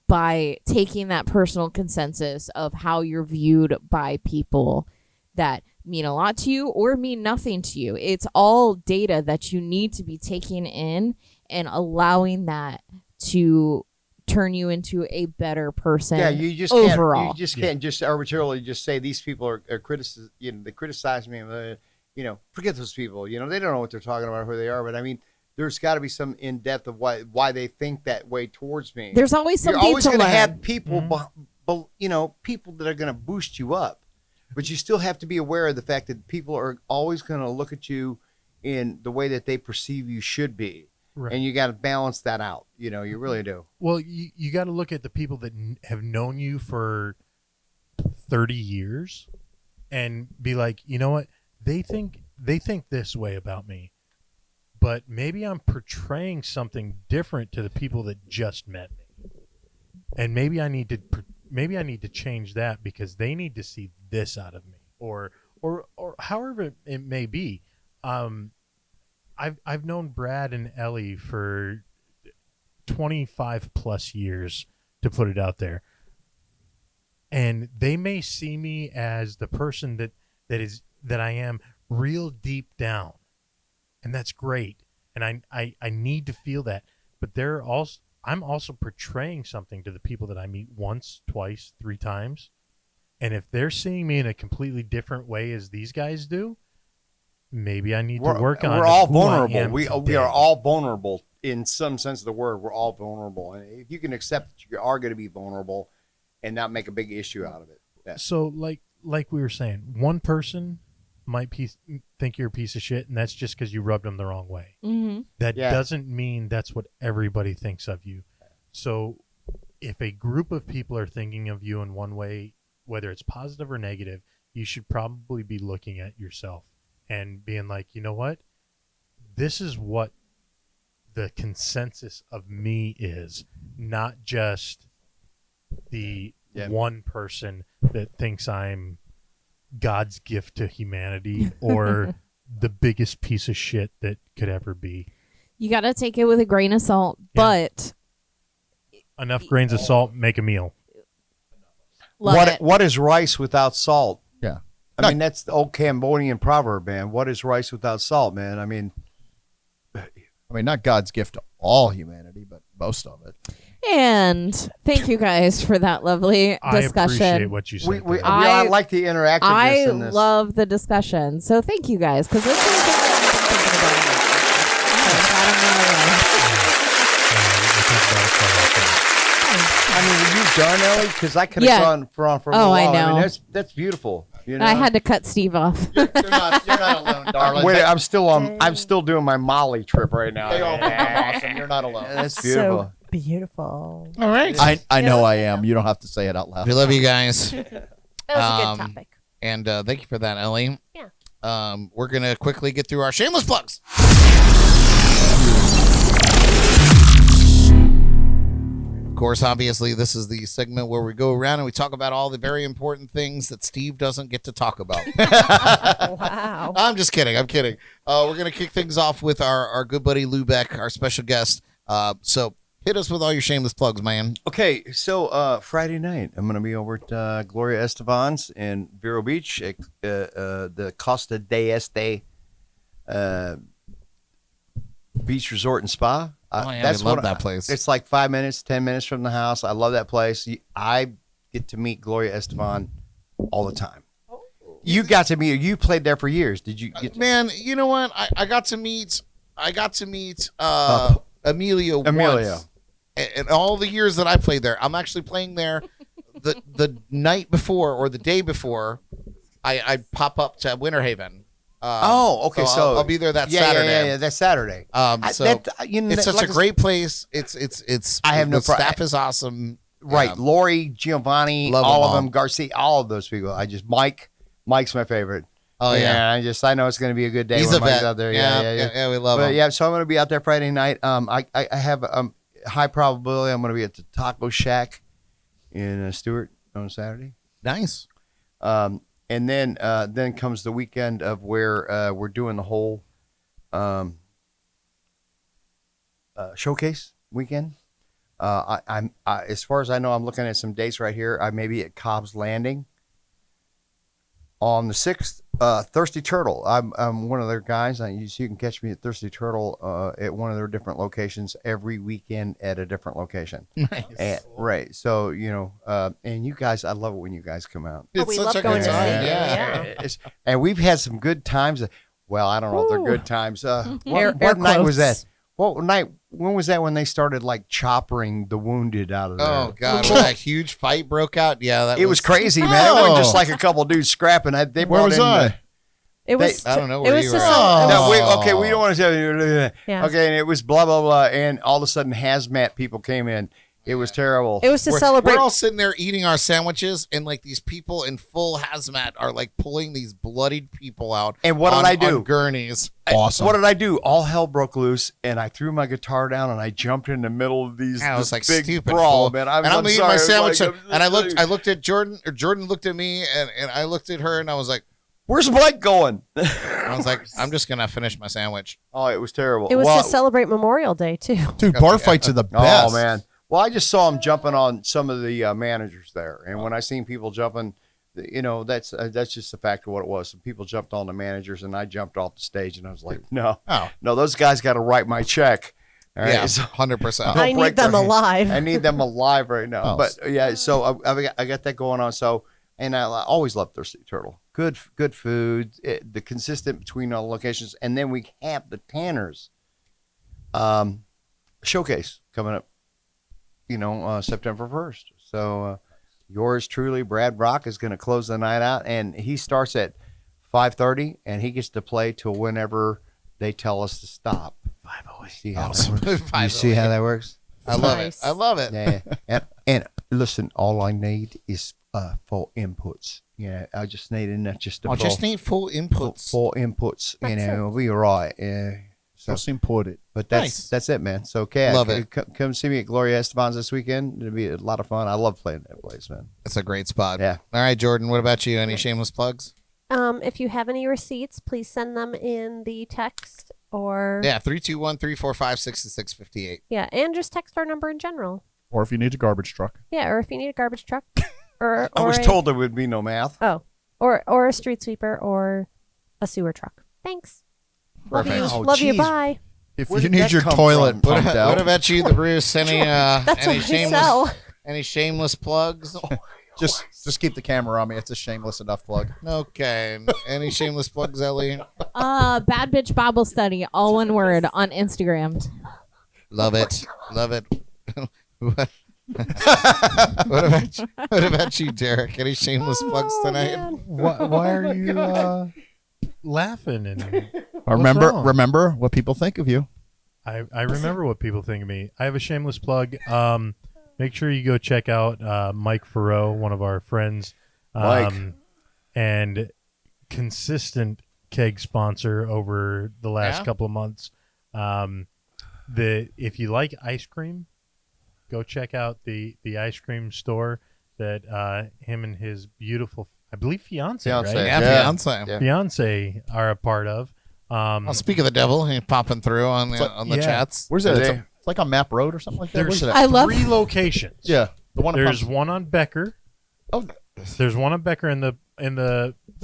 by taking that personal consensus of how you're viewed by people that mean a lot to you or mean nothing to you, it's all data that you need to be taking in and allowing that to turn you into a better person. Yeah, you just overall. You just can't just arbitrarily just say these people are they criticize me. Forget those people. They don't know what they're talking about, who they are. But I mean, there's got to be some in depth of why they think that way towards me. There's always something. You're always going to have people, people that are going to boost you up. But you still have to be aware of the fact that people are always going to look at you in the way that they perceive you should be. Right. And you got to balance that out. You really do. Well, you got to look at the people that have known you for 30 years and be like, you know what? They think this way about me, but maybe I'm portraying something different to the people that just met me. And maybe I need to change that because they need to see this out of me, or however it may be. I've known Brad and Elly for 25 plus years, to put it out there. And they may see me as the person that I am real deep down. And that's great. And I need to feel that. But I'm also portraying something to the people that I meet once, twice, 3 times. And if they're seeing me in a completely different way as these guys do, maybe I need to work on it. We're all vulnerable. We are all vulnerable in some sense of the word. We're all vulnerable. And if you can accept that you are going to be vulnerable and not make a big issue out of it. So like we were saying, one person think you're a piece of shit, and that's just because you rubbed them the wrong way. Mm-hmm. That Yeah. doesn't mean that's what everybody thinks of you. So if a group of people are thinking of you in one way, whether it's positive or negative, you should probably be looking at yourself and being like, you know what? This is what the consensus of me is, not just the one person that thinks I'm God's gift to humanity or the biggest piece of shit that could ever be. You got to take it with a grain of salt, but Enough grains of salt make a meal. love it. What is rice without salt? Yeah. I mean, that's the old Cambodian proverb, man. What is rice without salt, man? I mean, not God's gift to all humanity, but most of it. And thank you guys for that lovely discussion. I appreciate what you said. I like the interactiveness I in this. love the discussion. So thank you guys, because this is something I've been thinking about. I mean, are you done, Elly? Because I could have gone for a while. I know. I mean, that's beautiful. You know? I had to cut Steve off. You're not alone, darling. Wait, I'm still doing my Molly trip right now. They all think I'm awesome. You're not alone. That's beautiful. So beautiful. All right. I know I am. You don't have to say it out loud. We love you guys. That was a good topic. And thank you for that, Elly. Yeah. We're going to quickly get through our shameless plugs. Of course, obviously, this is the segment where we go around and we talk about all the very important things that Steve doesn't get to talk about. Wow. I'm just kidding. I'm kidding. We're going to kick things off with our good buddy LuBeck, our special guest. So hit us with all your shameless plugs, man. Okay, so Friday night, I'm going to be over at Gloria Estevan's in Vero Beach at the Costa de Este Beach Resort and Spa. I love that place. It's like 5 minutes, 10 minutes from the house. I love that place. I get to meet Gloria Estevan all the time. You got to meet her. You played there for years. Did you get Man, you know what? I got to meet Emilio once. And all the years that I played there, I'm actually playing there the night before or the day before I pop up to Winter Haven. Okay. So I'll be there that Saturday. Yeah, that's Saturday. It's such a great place. It's I have no the staff is awesome. Right, Yeah. Lori, Giovanni, Love all them of them, all. Garcia, all of those people. Mike's my favorite. Oh yeah, I know it's going to be a good day. He's when a Mike's vet. out there. Yeah, we love But him. yeah, so I'm going to be out there Friday night. I have high probability I'm going to be at the Taco Shack in Stewart on Saturday. Nice. And then comes the weekend of where we're doing the whole showcase weekend. I'm as far as I know, I'm looking at some dates right here. I may be at Cobb's Landing on the 6th. Thirsty Turtle. I'm one of their guys. You can catch me at Thirsty Turtle at one of their different locations every weekend at a different location. Nice. Right. So and you guys, I love it when you guys come out. It's we such love a going good to see time. you. Yeah. And we've had some good times. Well, I don't know if they're good times. Air What night was quotes. that? What night? When was that when they started like choppering the wounded out of there? Oh God, when that huge fight broke out. Yeah, It was crazy, man. It wasn't just like a couple dudes scrapping. They Where brought was in, I? It was. I don't know It where was you just. were. No, we don't want to tell you. Yeah. Okay, and it was blah blah blah, and all of a sudden hazmat people came in. It was terrible. It was to celebrate. We're all sitting there eating our sandwiches, and like these people in full hazmat are like pulling these bloodied people out. And what did I do? On gurneys. Awesome. What did I do? All hell broke loose, and I threw my guitar down, and I jumped in the middle of these. I was this like big stupid brawl, fool. man. I'm I'm eating sorry. my I was sandwich, like, and I looked at Jordan, or Jordan looked at me, and I looked at her, and I was like, "Where's Blake going?" I was like, I'm just gonna finish my sandwich. Oh, it was terrible. It was Well, to celebrate Memorial Day too. Dude, bar fights are the best. Oh man. Well, I just saw him jumping on some of the managers there, and when I seen people jumping, that's just the fact of what it was. Some people jumped on the managers, and I jumped off the stage, and I was like, no, those guys got to write my check. All right? Yeah, So 100%. I need them alive. I need them alive right now. Oh. But yeah, so I got that going on. So, and I always love Thirsty Turtle. Good food, the consistent between all locations, and then we have the Tanners showcase coming up. September 1st. So yours truly, Brad Brock, is going to close the night out, and he starts at 5:30, and he gets to play till whenever they tell us to stop. 5:08. See how that works? You see how that works? I love Nice. it. I love it. Yeah. and listen, all I need is full inputs. I just need just I just need full inputs. Full inputs. That's We'll be all right. Yeah. So, Just imported. but Nice. that's it, man. So, okay, Love it. Come see me at Gloria Esteban's this weekend. It'll be a lot of fun. I love playing that place, man. That's a great spot. Yeah. All right, Jordan, what about you? Any shameless plugs? If you have any receipts, please send them in the text or Yeah, 321-345-6658. yeah, and just text our number in general. Or if you need a garbage truck. Yeah, or if you need a garbage truck, or I was told there would be no math. or a street sweeper or a sewer truck. Thanks. Love Perfect. you. Oh, Love you. geez. Bye. If Where you did that need your come toilet from? pumped What out. about you, the Bruce? Any That's what I shameless sell. any shameless plugs? just keep the camera on me. It's a shameless enough plug. Okay. Any shameless plugs, Elly? Bad Bitch Bible Study, all one word, on Instagram. Love it. Love it. what about you, Derek? Any shameless plugs tonight? Why are you laughing? And Remember what people think of you. I remember what people think of me. I have a shameless plug. Make sure you go check out Mike Farrow, one of our friends, Mike. and consistent keg sponsor over the last Yeah? couple of months. If you like ice cream, go check out the ice cream store that him and his beautiful, I believe, fiance, Fiancé. right? Yeah, Yeah. fiance. Yeah. Fiance are a part of. I'll speak of the devil. He's popping through on the yeah. chats. Where's that? Today. It's like on Map Road or something like that. There's Where's it I at? love 3 locations. Yeah. The one in There's Pump- one on Becker. Oh, There's one on Becker in the then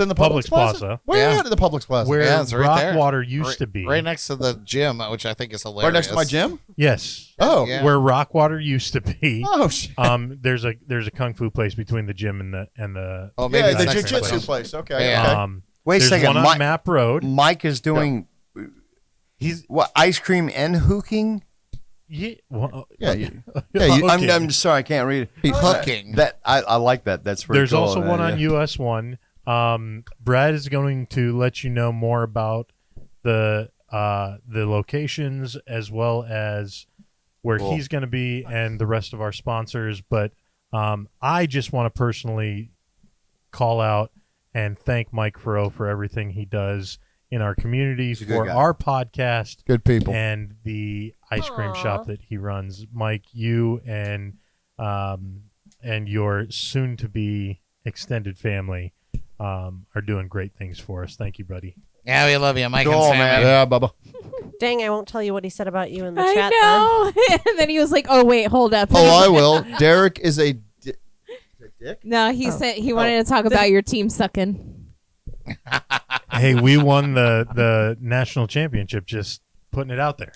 the Publix Plaza. Where Yeah. at the Publix Plaza? where Yeah, it's right there. Rockwater used to be. Right next to the gym, which I think is hilarious. Right next to my gym? Yes. Oh. Yeah. Where Rockwater used to be. Oh shit. There's a kung fu place between the gym and the Oh, maybe Yeah, it's the next to jiu-jitsu place. place. Okay. Yeah. Okay. Wait a there's second. one on Mike, Map Road. Mike is doing. He's What, ice cream and hooking? yeah, well, Yeah, you- I'm sorry, I can't read it. Hooking. That I like that. That's pretty There's cool, also man, one yeah. on US 1. Brad is going to let you know more about the locations as well as where Cool. he's going to be and the rest of our sponsors. But I just want to personally call out and thank Mike Farrow for everything he does in our community, He's a good for guy. our podcast, Good people. and the ice cream Aw. shop that he runs. Mike, you and your soon-to-be extended family are doing great things for us. Thank you, buddy. Yeah, we love you, Mike Cool, and Sammy. man. Yeah, Bubba. Dang, I won't tell you what he said about you in the I chat. know. And then he was like, "Oh wait, hold up." Oh, I will. Derek is a dick. No, he said he wanted to talk about your team sucking. Hey, we won the national championship. Just putting it out there.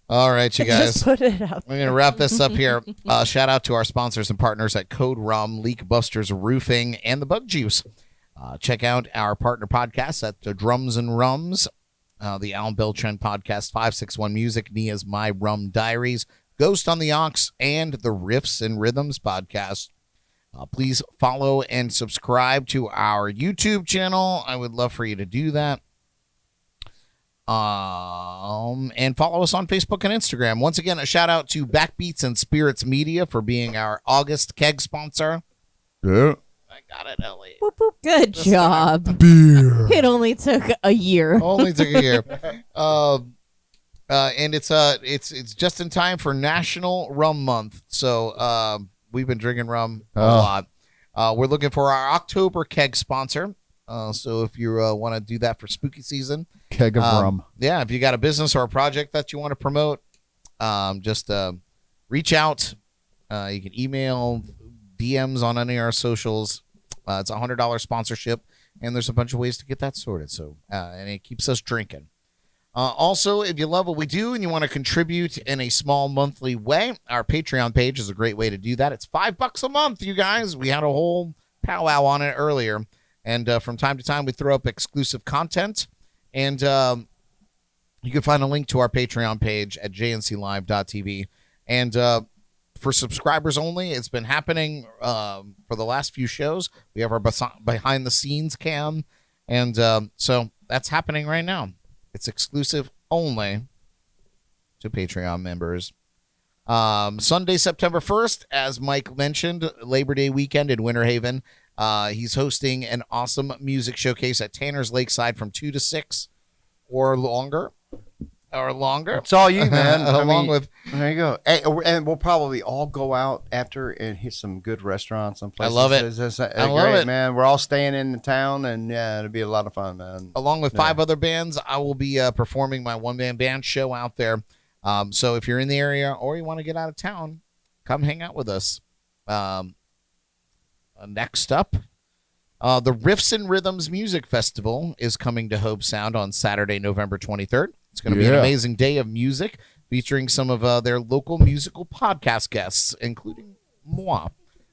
All right, you guys. Just put it out. We're going to wrap this up here. Shout out to our sponsors and partners at Code Rum, Leak Busters Roofing, and the Bug Juice. Check out our partner podcasts at the Drums and Rums, the Alan Bell Trend Podcast, 561 Music, Nia's My Rum Diaries, Ghost on the Ox, and the Riffs and Rhythms Podcast. Please follow and subscribe to our YouTube channel. I would love for you to do that. And follow us on Facebook and Instagram. Once again, a shout out to Backbeats and Spirits Media for being our August keg sponsor. Yeah. I got it, Ellie. Good job. Beer. It only took a year. Only took a year. And it's just in time for National Rum Month. So we've been drinking rum a lot. We're looking for our October keg sponsor. So if you want to do that for spooky season, Keg of rum. yeah, if you got a business or a project that you want to promote, just reach out. You can email, DMs on any of our socials. It's a $100 sponsorship, and there's a bunch of ways to get that sorted. So, and it keeps us drinking. Also, if you love what we do and you want to contribute in a small monthly way, our Patreon page is a great way to do that. It's $5 a month, you guys. We had a whole powwow on it earlier. And from time to time, we throw up exclusive content. And you can find a link to our Patreon page at jnclive.tv. And for subscribers only, it's been happening for the last few shows. We have our behind-the-scenes cam. And so that's happening right now. It's exclusive only to Patreon members. Sunday, September 1st, as Mike mentioned, Labor Day weekend in Winter Haven. He's hosting an awesome music showcase at Tanner's Lakeside from 2 to 6 or longer. It's all you, man. There you go. Hey, and we'll probably all go out after and hit some good restaurants. Some places. I love it. I love it, man. We're all staying in the town, and yeah, it'll be a lot of fun, man. Along with 5 other bands, I will be performing my one-man band show out there. So if you're in the area or you want to get out of town, come hang out with us. Next up, the Riffs and Rhythms Music Festival is coming to Hope Sound on Saturday, November 23rd. It's going to be an amazing day of music featuring some of their local musical podcast guests, including moi.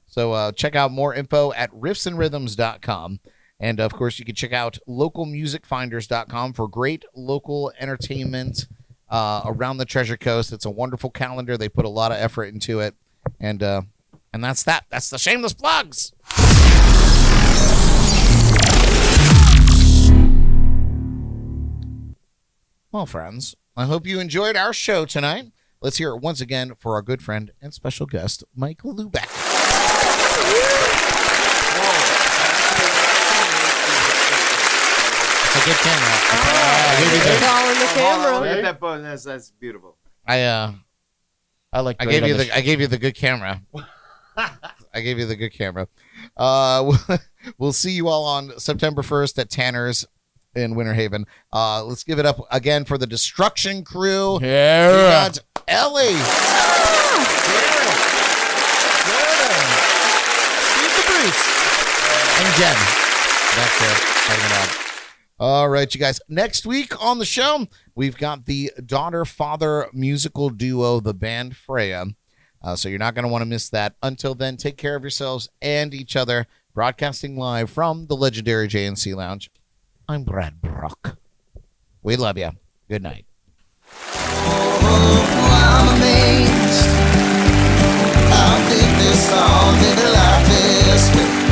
So check out more info at riffsandrhythms.com. And, of course, you can check out localmusicfinders.com for great local entertainment around the Treasure Coast. It's a wonderful calendar. They put a lot of effort into it. And that's that. That's the Shameless Plugs. Well, friends, I hope you enjoyed our show tonight. Let's hear it once again for our good friend and special guest, Mike LuBeck. It's a good camera. It's all in the camera. Hit that button. That's beautiful. I gave you the good camera. I gave you the good camera. We'll see you all on September 1st at Tanner's in Winter Haven. Let's give it up again for the Destruction Crew. Yeah. We got Elly. Steve the Bruce. And Jen. Back there hanging out. All right, you guys. Next week on the show, we've got the daughter-father musical duo, the band Freya. So you're not going to want to miss that. Until then, take care of yourselves and each other. Broadcasting live from the legendary JNC Lounge. I'm Brad Brock. We love you. Good night. I'm amazed. How big this song did life is.